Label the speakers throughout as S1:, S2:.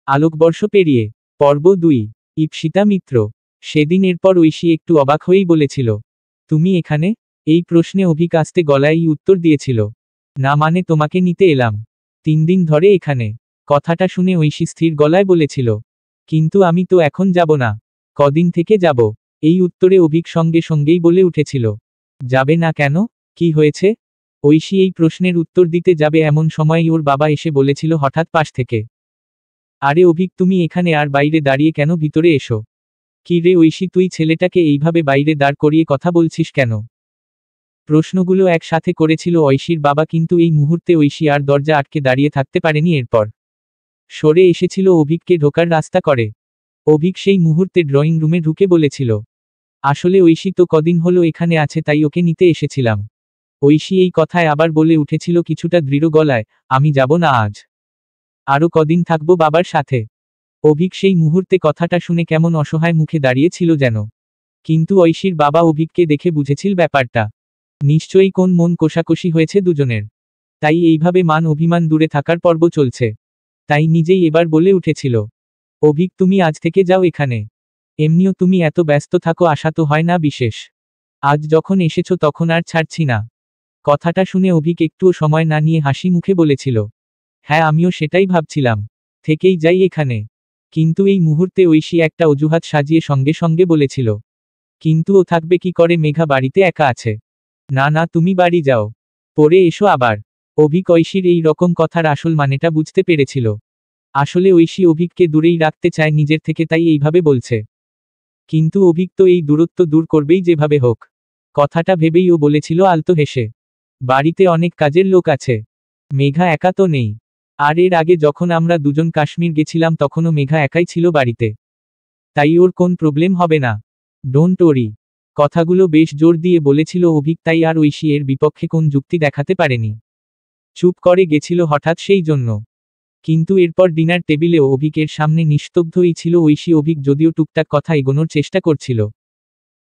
S1: আলোকবর্ষ পেরিয়ে। পর্ব 2। ঈপ্সিতা মিত্র। সেদিন এরপর ঐশী একটু অবাক হয়েই বলেছিল, তুমি এখানে? এই প্রশ্নে অভিক আস্তে গলায় উত্তর দিয়েছিল, না মানে তোমাকে নিতে এলাম। 3 দিন ধরে এখানে। কথাটা শুনে ঐশী স্থির গলায় বলেছিল, কিন্তু আমি তো এখন যাব না। কদিন থেকে যাব? এই উত্তরে অভিক সঙ্গে সঙ্গেই বলে উঠেছিল, যাবে না কেন? কি হয়েছে? ঐশী এই প্রশ্নের উত্তর দিতে যাবে এমন সময়ই ওর বাবা এসে বলেছিল হঠাৎ পাশ থেকে, আরে অভিক, তুমি এখানে আর বাইরে দাঁড়িয়ে কেন? ভিতরে এসো। কি রে ঐশী, তুই ছেলেটাকে এইভাবে বাইরে দাঁড় করিয়ে কথা বলছিস কেন? প্রশ্নগুলো একসাথে করেছিল ঐশীর বাবা, কিন্তু এই মুহূর্তে ঐশী আর দরজা আটকে দাঁড়িয়ে থাকতে পারেনি। এরপর সরে এসেছিল অভিককে ঢোকার রাস্তা করে। অভিক সেই মুহূর্তে ড্রয়িং রুমে ঢুকে বলেছিল, আসলে ঐশী তো কদিন হলো এখানে আছে, তাই ওকে নিতে এসেছিলাম। ঐশী এই কথায় আবার বলে উঠেছিল কিছুটা দৃঢ় গলায়, আমি যাব না আজ। আরো কদিন থাকবো বাবার সাথে। অভিক সেই মুহূর্তে কথাটা শুনে কেমন অসহায় মুখে দাঁড়িয়েছিল যেন। কিন্তু ঐশীর বাবা অভিককে দেখে বুঝেছিল ব্যাপারটা। নিশ্চয়ই কোন মন কোষাকষি হয়েছে দুজনের। তাই এইভাবে মান অভিমান দূরে থাকার পর্ব চলছে। তাই নিজেই এবার বলে উঠেছিল, অভিক, তুমি আজ থেকে যাও এখানে। এমনিও তুমি এত ব্যস্ত থাকো, আশা তো হয় না বিশেষ। আজ যখন এসেছো তখন আর ছাড়ছি না। কথাটা শুনে অভিক একটুও সময় না নিয়ে হাসি মুখে বলেছিল, হ্যাঁ আমিও সেটাই ভাবছিলাম, থেকেই যাই এখানে। কিন্তু এই মুহূর্তে ঐশী একটা অজুহাত সাজিয়ে সঙ্গে সঙ্গে বলেছিল, কিন্তু ও থাকবে কি করে? মেঘা বাড়িতে একা আছে। না না, তুমি বাড়ি যাও, পরে এসো আবার। অভিক ঐশীর এই রকম কথার আসল মানেটা বুঝতে পেরেছিল। আসলে ঐশী অভিককে দূরেই রাখতে চায় নিজের থেকে, তাই এইভাবে বলছে। কিন্তু অভিক তো এই দূরত্ব দূর করবেই যেভাবে হোক। কথাটা ভেবেই ও বলেছিল আলতো হেসে, বাড়িতে অনেক কাজের লোক আছে, মেঘা একা তো নেই। আর এর আগে যখন আমরা দুজন কাশ্মীর গেছিলাম তখনও মেঘা একাই ছিল বাড়িতে। তাই ওর কোন প্রবলেম হবে না। Don't worry. কথাগুলো বেশ জোর দিয়ে বলেছিল অভিক, তাই আর ঐশী এর বিপক্ষে কোন যুক্তি দেখাতে পারেনি। চুপ করে গেছিল হঠাৎ সেই জন্য। কিন্তু এরপর ডিনার টেবিলেও অভিকের সামনে নিস্তব্ধই ছিল ঐশী। অভিক যদিও টুকটাক কথা এগোনোর চেষ্টা করছিল।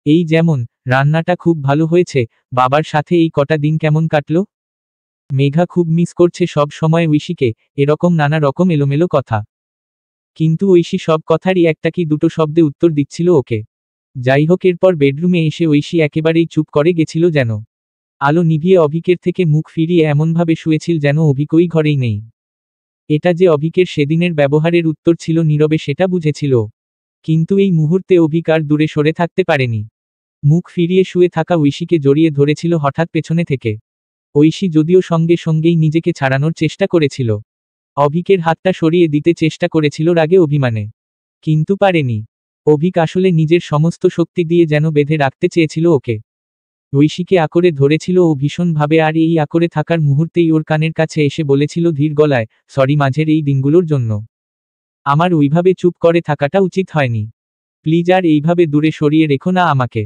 S1: এই যেমন, রান্নাটা খুব ভালো হয়েছে, বাবার সাথে এই কটা দিন কেমন কাটলো? মেঘা খুব মিস করছে সব সময় ঐশীকে, এরকম নানা রকম এলোমেলো কথা। কিন্তু ঐশী সব কথারই একটা কি দুটো শব্দে উত্তর দিচ্ছিল ওকে। যাই হোক, এরপর বেডরুমে এসে ঐশী একেবারেই চুপ করে গেছিল যেন। আলো নিভিয়ে অভিকের থেকে মুখ ফিরিয়ে এমনভাবে শুয়েছিল যেন অভিক ওই ঘরেই নেই। এটা যে অভিকের সেদিনের ব্যবহারের উত্তর ছিল নীরবে, সেটা বুঝেছিল ও। কিন্তু এই মুহূর্তে অভিক আর দূরে সরে থাকতে পারেনি। মুখ ফিরিয়ে শুয়ে থাকা ঐশীকে জড়িয়ে ধরেছিল হঠাৎ পেছনে থেকে। ঐশী যদিও সঙ্গে সঙ্গেই নিজেকে ছাড়ানোর চেষ্টা করেছিল। অভিকের হাতটা সরিয়ে দিতে চেষ্টা করেছিল রাগে অভিমানে। কিন্তু পারেনি। অভিক আসলে নিজের সমস্ত শক্তি দিয়ে যেন বেঁধে রাখতে চেয়েছিল ওকে। ঐশীকে আঁকড়ে ধরেছিল ও ভীষণভাবে, আর এই আঁকড়ে থাকার মুহূর্তেই ওর কানের কাছে এসে বলেছিল ধীর গলায়, সরি মাঝের এই দিনগুলোর জন্য। আমার ওইভাবে চুপ করে থাকাটা উচিত হয়নি। প্লিজ আর এইভাবে দূরে সরিয়ে রেখো না আমাকে।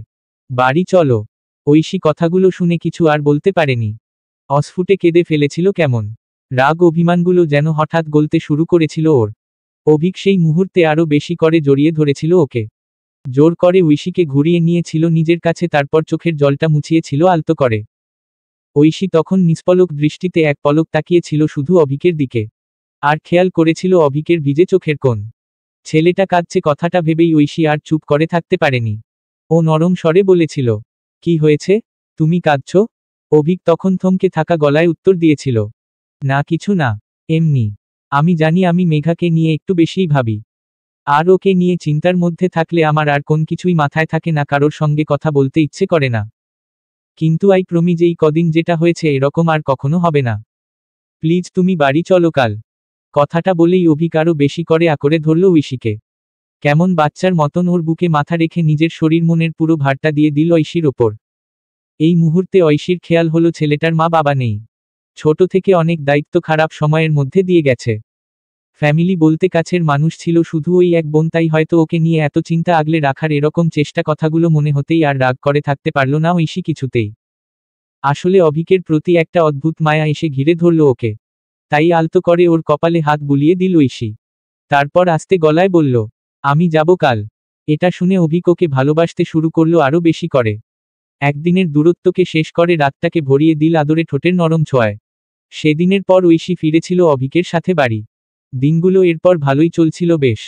S1: বাড়ি চলো। ঐশী কথাগুলো শুনে কিছু আর বলতে পারেনি। অস্ফুটে কেঁদে ফেলেছিল কেমন। রাগ অভিমানগুলো যেন হঠাৎ গলতে শুরু করেছিল ওর। অভিক সেই মুহূর্তে আরো বেশি করে জড়িয়ে ধরেছিল ওকে। জোর করে ঐশীকে ঘুরিয়ে নিয়েছিল নিজের কাছে, তারপর চোখের জলটা মুছিয়েছিল আলতো করে। ঐশী তখন নিষ্পলক দৃষ্টিতে এক পলক তাকিয়েছিল শুধু অভিকের দিকে। আর খেয়াল করেছিল অভিকের ভিজে চোখের কোণ। ছেলেটা কাঁদছে, কথাটা ভেবেই ঐশী আর চুপ করে থাকতে পারেনি। ও নরম স্বরে বলেছিল, কি হয়েছে? তুমি কাঁদছ? অভিক তখন থমকে থাকা গলায় উত্তর দিয়েছিল, না কিছু না, এমনি। আমি জানি আমি মেঘাকে নিয়ে একটু বেশিই ভাবি। আর ওকে নিয়ে চিন্তার মধ্যে থাকলে আমার আর কোন কিছুই মাথায় থাকে না, কারোর সঙ্গে কথা বলতে ইচ্ছে করে না। কিন্তু আই প্রমিজ এই কদিন যেটা হয়েছে এরকম আর কখনো হবে না। প্লিজ তুমি বাড়ি চলো কাল। কথাটা বলেই অভিক আরো বেশি করে আঁকড়ে ধরল ঐশীকে। কেমন বাচ্চার মতন ওর বুকে মাথা রেখে নিজের শরীর মনের পুরো ভারটা দিয়ে দিল ঐশীর ওপর। এই মুহূর্তে ঐশীর খেয়াল হলো ছেলেটার মা বাবা নেই। ছোট থেকে অনেক দায়িত্ব খারাপ সময়ের মধ্যে দিয়ে গেছে। ফ্যামিলি বলতে কাছের মানুষ ছিল শুধু ওই এক বোন, তাই হয়তো ওকে নিয়ে এত চিন্তা আগলে রাখার এরকম চেষ্টা। কথাগুলো মনে হতেই আর রাগ করে থাকতে পারল না ঐশী কিছুতেই। আসলে অভিকের প্রতি একটা অদ্ভুত মায়া এসে ঘিরে ধরল ওকে। তাই আলতো করে ওর কপালে হাত বুলিয়ে দিল ঐশী। তারপর আস্তে গলায় বলল, আমি যাব কাল। এটা শুনে অভিক ওকে ভালোবাসতে শুরু করলো আরো বেশি করে। একদিনের দূরত্বকে শেষ করে রাতটাকে ভরিয়ে দিল আদরে ঠোঁটের নরম ছোঁয়ায়। সেদিনের পর ঐশী ফিরেছিল অভিকের সাথে বাড়ি। দিনগুলো এরপর ভালোই চলছিল বেশ।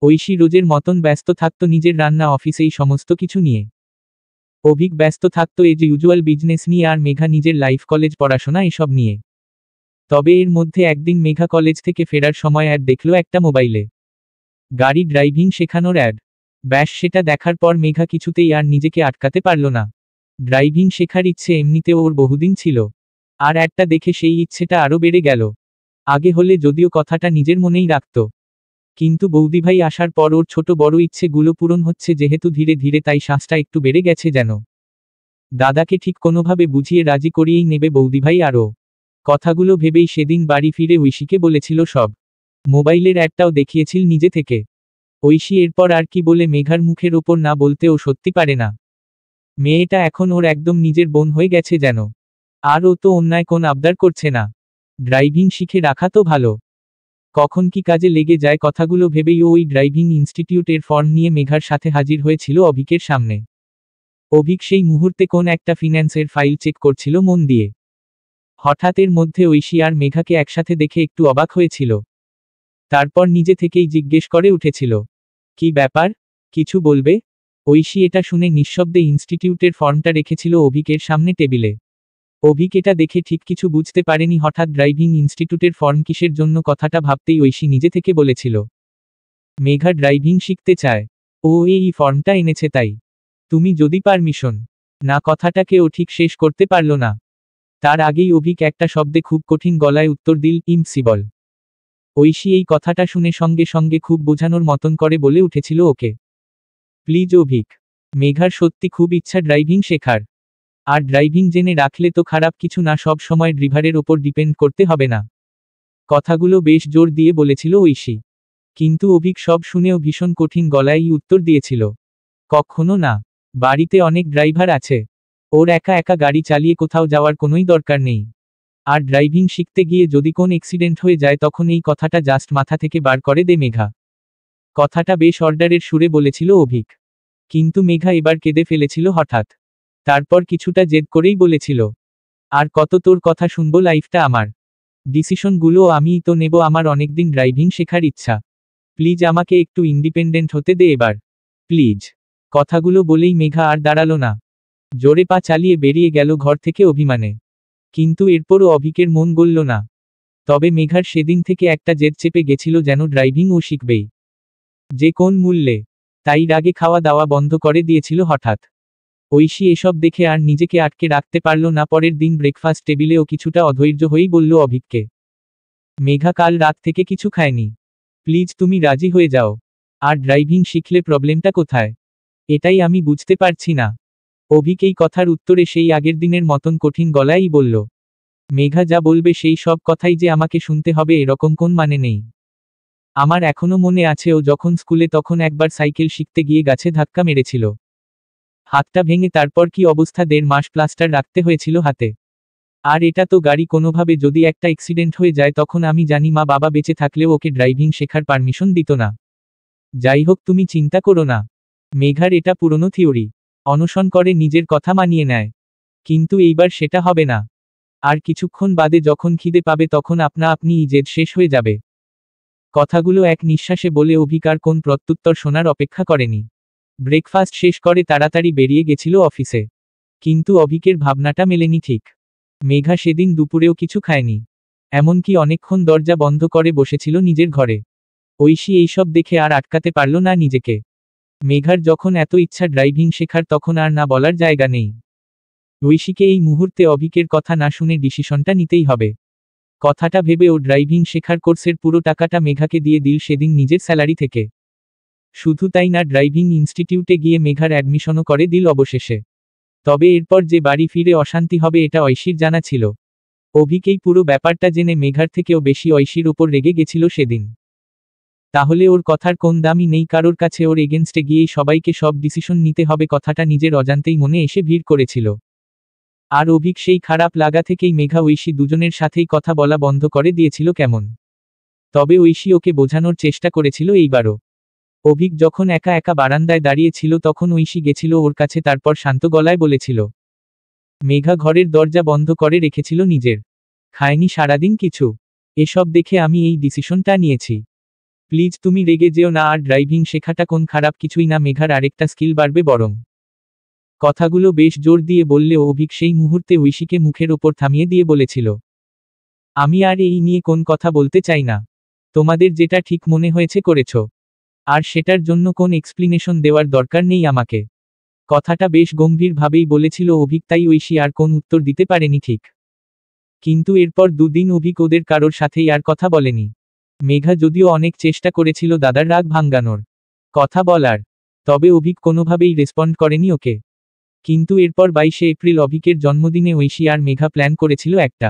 S1: ঐশী রোজের মতন ব্যস্ত থাকত নিজের রান্না অফিস এই সমস্ত কিছু নিয়ে। অভিক ব্যস্ত থাকত এজ ইউজুয়াল বিজনেস নিয়ে, আর মেঘা নিজের লাইফ কলেজ পড়াশোনা এসব নিয়ে। তবে এর মধ্যে একদিন মেঘা কলেজ থেকে ফেরার সময় অ্যাড দেখল একটা মোবাইলে, গাড়ি ড্রাইভিং শেখানোর অ্যাড। ব্যাস সেটা দেখার পর মেঘা কিছুতেই আর নিজেকে আটকাতে পারল না। ড্রাইভিং শেখার ইচ্ছে এমনিতেও ওর বহুদিন ছিল, আর অ্যাডটা দেখে সেই ইচ্ছেটা আরও বেড়ে গেল। আগে হলে যদিও কথাটা নিজের মনেই রাখত, কিন্তু বৌদিভাই আসার পর ওর ছোট বড় ইচ্ছেগুলো পূরণ হচ্ছে যেহেতু ধীরে ধীরে, তাই শ্বাসটা একটু বেড়ে গেছে যেন। দাদাকে ঠিক কোনোভাবে বুঝিয়ে রাজি করিয়েই নেবে বৌদিভাই আরও। কথাগুলো ভেবেই সেদিন বাড়ি ফিরে ঐশীকে বলেছিল সব। মোবাইলের অ্যাডটাও দেখিয়েছিল নিজে থেকে। ঐশী এরপর আর কি বলে মেঘার মুখের ওপর না বলতেও সত্যি পারে না। মেয়েটা এখন ওর একদম নিজের বোন হয়ে গেছে যেন। আর ও তো অন্যায় কোন আবদার করছে না। ড্রাইভিং শিখে রাখা তো ভালো, কখন কি কাজে লেগে যায় কথাগুলো ভেবেই ও ওই ড্রাইভিং ইনস্টিটিউটের ফর্ম নিয়ে মেঘার সাথে হাজির হয়েছিল অভিকের সামনে। অভিক সেই মুহূর্তে কোন একটা ফিন্যান্সের ফাইল চেক করছিল মন দিয়ে। হঠাৎ এর মধ্যে ঐশী আর মেঘাকে একসাথে দেখে একটু অবাক হয়েছিল। তারপর নিজে থেকেই জিজ্ঞেস করে উঠেছিল, কি ব্যাপার, কিছু বলবে? ঐশী এটা শুনে নিঃশব্দে ইনস্টিটিউটের ফর্মটা রেখেছিল অভিকের সামনে টেবিলে। অভিক এটা দেখে ঠিক কিছু বুঝতে পারেনি, হঠাৎ ড্রাইভিং ইনস্টিটিউটের ফর্ম কিসের জন্য কথাটা ভাবতেই ঐশী নিজে থেকে বলেছিল, মেঘা ড্রাইভিং শিখতে চায়, ও এই ফর্মটা এনেছে তাই। তুমি যদি পারমিশন না, কথাটাকে ও ঠিক শেষ করতে পারল না। তার আগেই অভিক একটা শব্দে খুব কঠিন গলায় উত্তর দিল, ইম্পসিবল। ঐশী এই কথাটা শুনে সঙ্গে সঙ্গে খুব বোঝানোর মতন করে বলে উঠেছিল, ওকে প্লিজ অভিক, মেঘার সত্যি খুব ইচ্ছা ড্রাইভিং শেখার। আর ড্রাইভিং জেনে রাখলে তো খারাপ কিছু না, সব সময় ড্রাইভারের ওপর ডিপেন্ড করতে হবে না। কথাগুলো বেশ জোর দিয়ে বলেছিল ঐশী, কিন্তু অভিক সব শুনেও ভীষণ কঠিন গলায়ই উত্তর দিয়েছিল, কখনো না, বাড়িতে অনেক ড্রাইভার আছে, ওর একা একা গাড়ি চালিয়ে কোথাও যাওয়ার কোনোই দরকার নেই। আর ড্রাইভিং শিখতে গিয়ে যদি কোন অ্যাক্সিডেন্ট হয়ে যায় তখন এই কথাটা জাস্ট মাথা থেকে বার করে দে মেঘা। কথাটা বেশ অর্ডারের সুরে বলেছিল অভিক, কিন্তু মেঘা এবার কেঁদে ফেলেছিল হঠাৎ। তারপর কিছুটা জেদ করেই বলেছিল, আর কত তোর কথা শুনবো, লাইফটা আমার, ডিসিশনগুলো আমিই তো নেব, আমার অনেকদিন ড্রাইভিং শেখার ইচ্ছা, প্লিজ আমাকে একটু ইন্ডিপেন্ডেন্ট হতে দে এবার, প্লিজ। কথাগুলো বলেই মেঘা আর দাঁড়ালো না, জোরে পা চালিয়ে বেরিয়ে গেল ঘর থেকে অভিমানে। কিন্তু এরপরও অভিকের মন গলল না। তবে মেঘার সেদিন থেকে একটা জেদ চেপে গেছিল যেন ড্রাইভিং ও শিখবেই, যে কোন মূল্যে। তাই রাগে খাওয়া দাওয়া বন্ধ করে দিয়েছিল হঠাৎ। ঐশী এসব দেখে আর নিজেকে আটকে রাখতে পারল না। পরের দিন ব্রেকফাস্ট টেবিলেও কিছুটা অধৈর্য হয়েই বলল অভিককে, মেঘা কাল রাত থেকে কিছু খায়নি, প্লিজ তুমি রাজি হয়ে যাও। আর ড্রাইভিং শিখলে প্রবলেমটা কোথায়, এটাই আমি বুঝতে পারছি না। অভিক এই কথার উত্তরে সেই আগের দিনের মতন কঠিন গলায়ই বলল, মেঘা যা বলবে সেই সব কথাই যে আমাকে শুনতে হবে এরকম কোন মানে নেই। আমার এখনো মনে আছে ও যখন স্কুলে তখন একবার সাইকেল শিখতে গিয়ে গাছে ধাক্কা মেরেছিল, হাতটা ভেঙে তারপর কি অবস্থা, 1.5 মাস প্লাস্টার রাখতে হয়েছিল হাতে। আর এটা তো গাড়ি, কোনোভাবে যদি একটা অ্যাক্সিডেন্ট হয়ে যায় তখন আমি জানি মা বাবা বেঁচে থাকলেও ওকে ড্রাইভিং শেখার পারমিশন দিত না। যাই হোক তুমি চিন্তা করো না। মেঘার এটা পুরনো থিওরি, অনশন করে নিজের কথা মানিয়ে নেয়, কিন্তু এইবার সেটা হবে না। আর কিছুক্ষণ বাদে যখন খিদে পাবে তখন আপনা আপনি জেদ শেষ হয়ে যাবে। কথাগুলো এক নিঃশ্বাসে বলে অভিক আর কোন প্রত্যুত্তর শোনার অপেক্ষা করেনি। ব্রেকফাস্ট শেষ করে তাড়াতাড়ি বেরিয়ে গেছিল অফিসে। কিন্তু অভিকের ভাবনাটা মেলেনি ঠিক। মেঘা সেদিন দুপুরেও কিছু খায়নি, এমনকি অনেকক্ষণ দরজা বন্ধ করে বসেছিল নিজের ঘরে। ঐশী এইসব দেখে আর আটকাতে পারল না নিজেকে। মেঘার যখন এত ইচ্ছা ড্রাইভিং শেখার তখন আর না বলার জায়গা নেই। ঐশীকে এই মুহূর্তে অভিকের কথা না শুনে ডিসিশনটা নিতেই হবে। কথাটা ভেবে ও ড্রাইভিং শেখার কোর্সের পুরো টাকাটা মেঘাকে দিয়ে দিল সেদিন নিজের স্যালারি থেকে। শুধু তাই না, ড্রাইভিং ইনস্টিটিউটে গিয়ে মেঘার অ্যাডমিশনও করে দিল অবশেষে। তবে এরপর যে বাড়ি ফিরে অশান্তি হবে এটা ঐশীর জানা ছিল। অভিক এই পুরো ব্যাপারটা জেনে মেঘার থেকেও বেশি ঐশীর ওপর রেগে গেছিল সেদিন। তাহলে ওর কথার কোন দামই নেই কারোর কাছে, ওর এগেনস্টে গিয়েই সবাইকে সব ডিসিশন নিতে হবে, কথাটা নিজের অজান্তেই মনে এসে ভিড় করেছিল। আর অভিক সেই খারাপ লাগা থেকেই মেঘা ঐশী দুজনের সাথেই কথা বলা বন্ধ করে দিয়েছিল কেমন। তবে ঐশী ওকে বোঝানোর চেষ্টা করেছিল এইবারও। অভিক যখন একা একা বারান্দায় দাঁড়িয়ে ছিল তখন ঐশী গেছিল ওর কাছে, তারপর শান্ত গলায় বলেছিল, মেঘা ঘরের দরজা বন্ধ করে রেখেছিল নিজের, খায়নি সারাদিন কিছু, এসব দেখে আমি এই ডিসিশনটা নিয়েছি। প্লিজ তুমি রেগে যেও না, আর ড্রাইভিং শেখাটা কোন খারাপ কিছুই না, মেঘার আরেকটা স্কিল বাড়বে বরং। কথাগুলো বেশ জোর দিয়ে বললেও অভিক সেই মুহূর্তে ঐশীকে মুখের ওপর থামিয়ে দিয়ে বলেছিল, আমি আর এই নিয়ে কোন কথা বলতে চাই না। তোমাদের যেটা ঠিক মনে হয়েছে করেছ, আর সেটার জন্য কোন এক্সপ্লেনেশন দেওয়ার দরকার নেই আমাকে। কথাটা বেশ গম্ভীরভাবেই বলেছিল অভিক, তাই ঐশী আর কোন উত্তর দিতে পারেনি ঠিক। কিন্তু এরপর দুদিন অভিক ওদের কারোর সাথেই আর কথা বলেনি। মেঘা যদিও অনেক চেষ্টা করেছিল দাদার রাগ ভাঙ্গানোর, কথা বলার, তবে অভিক কোনোভাবেই রেসপন্ড করেনি ওকে। কিন্তু এরপর 22শে এপ্রিল অভিকের জন্মদিনে ঐশী আর মেঘা প্ল্যান করেছিল একটা।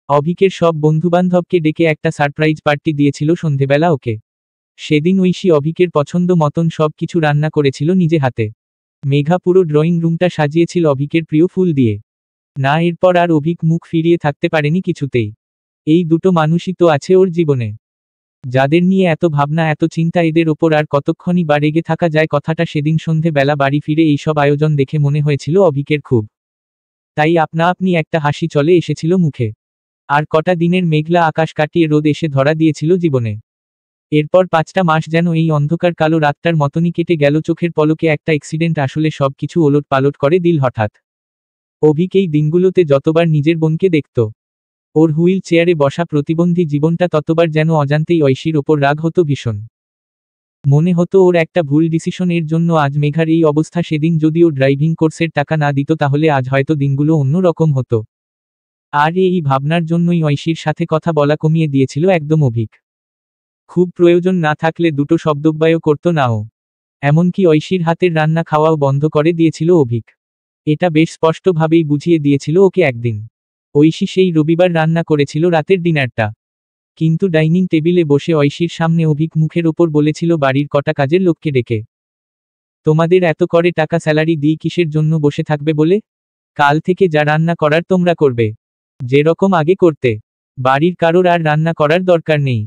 S1: অভিকের সব বন্ধুবান্ধবকে ডেকে একটা সারপ্রাইজ পার্টি দিয়েছিল সন্ধেবেলা ওকে। সেদিন ঐশী অভিকের পছন্দ মতন সব কিছু রান্না করেছিল নিজে হাতে। মেঘা পুরো ড্রয়িং রুমটা সাজিয়েছিল অভিকের প্রিয় ফুল দিয়ে। না, এরপর আর অভিক মুখ ফিরিয়ে থাকতে পারেনি কিছুতেই। এই দুটো মানুষই তো আছে ওর জীবনে, যাদের নিয়ে এত ভাবনা এত চিন্তা, এদের ওপর আর কতক্ষণই বা রেগে থাকা যায়। কথাটা সেদিন সন্ধে বেলা বাড়ি ফিরে এইসব আয়োজন দেখে মনে হয়েছিল অভিকের খুব, তাই আপনা আপনি একটা হাসি চলে এসেছিল মুখে। আর কটা দিনের মেঘলা আকাশ কাটিয়ে রোদ এসে ধরা দিয়েছিল জীবনে। এরপর 5টা মাস যেন এই অন্ধকার কালো রাতটার মতনই কেটে গেল চোখের পলকে। একটা অ্যাক্সিডেন্ট আসলে সব কিছু ওলট পালট করে দিল হঠাৎ। অভিক এই দিনগুলোতে যতবার নিজের বোনকে দেখত, ওর হুইল চেয়ারে বসা প্রতিবন্ধী জীবনটা, ততবার যেন অজান্তেই ঐশীর ওপর রাগ হতো ভীষণ। মনে হতো ওর একটা ভুল ডিসিশন এর জন্য আজ মেঘার এই অবস্থা। সেদিন যদি ও ড্রাইভিং কোর্সের টাকা না দিত তাহলে আজ হয়তো দিনগুলো অন্য রকম হতো। আর এই ভাবনার জন্যই ঐশীর সাথে কথা বলা কমিয়ে দিয়েছিল একদম অভিক। খুব প্রয়োজন না থাকলে দুটো শব্দব্যয় করত নাও। এমনকি ঐশীর হাতের রান্না খাওয়াও বন্ধ করে দিয়েছিল অভিক। এটা বেশ স্পষ্টভাবেই বুঝিয়ে দিয়েছিল ওকে একদিন। ঐশী সেই রবিবার রান্না করেছিল রাতের ডিনারটা। কিন্তু ডাইনিং টেবিলে বসে ঐশীর সামনে অভিক মুখের ওপর বলেছিল বাড়ির কটা কাজের লোককে ডেকে, তোমাদের এত করে টাকা স্যালারি দিই কিসের জন্য বসে থাকবে বলে? কাল থেকে যা রান্না করার তোমরা করবে, যেরকম আগে করতে। বাড়ির কারোর আর রান্না করার দরকার নেই।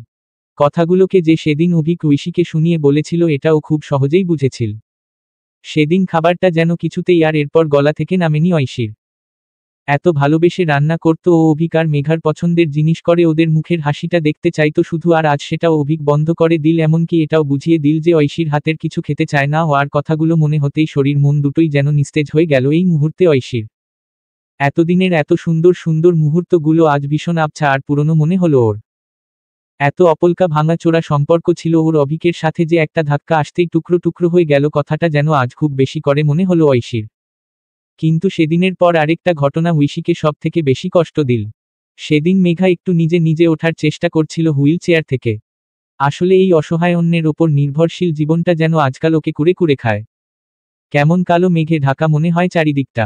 S1: কথাগুলোকে যে সেদিন অভিক ঐশীকে শুনিয়ে বলেছিল এটাও খুব সহজেই বুঝেছিল। সেদিন খাবারটা যেন কিছুতেই আর এরপর গলা থেকে নামেনি ঐশীর। এত ভালোবেসে রান্না করত ও অভিক, আর মেঘার পছন্দের জিনিস করে ওদের মুখের হাসিটা দেখতে চাইতো শুধু, আর আজ সেটাও অভিক বন্ধ করে দিল। এমনকি এটাও বুঝিয়ে দিল যে ঐশীর হাতের কিছু খেতে চায় না ও। আর কথাগুলো মনে হতেই শরীর মন দুটোই যেন নিস্তেজ হয়ে গেল এই মুহূর্তে ঐশীর। এতদিনের এত সুন্দর সুন্দর মুহূর্তগুলো আজ ভীষণ আবছা আর পুরনো মনে হলো ওর। এত অপলকা ভাঙাচোরা সম্পর্ক ছিল ওর অভিকের সাথে, যে একটা ধাক্কা আসতেই টুকরো টুকরো হয়ে গেল। কথাটা যেন আজ খুব বেশি করে মনে হলো ঐশীর। কিন্তু সেদিনের পর আরেকটা ঘটনা ঐশীকে সব থেকে বেশি কষ্ট দিল। সেদিন মেঘা একটু নিজে নিজে ওঠার চেষ্টা করছিল হুইল চেয়ার থেকে। আসলে এই অসহায় অন্যের ওপর নির্ভরশীল জীবনটা যেন আজকাল ওকে কুরে কুরে খায়। কেমন কালো মেঘে ঢাকা মনে হয় চারিদিকটা।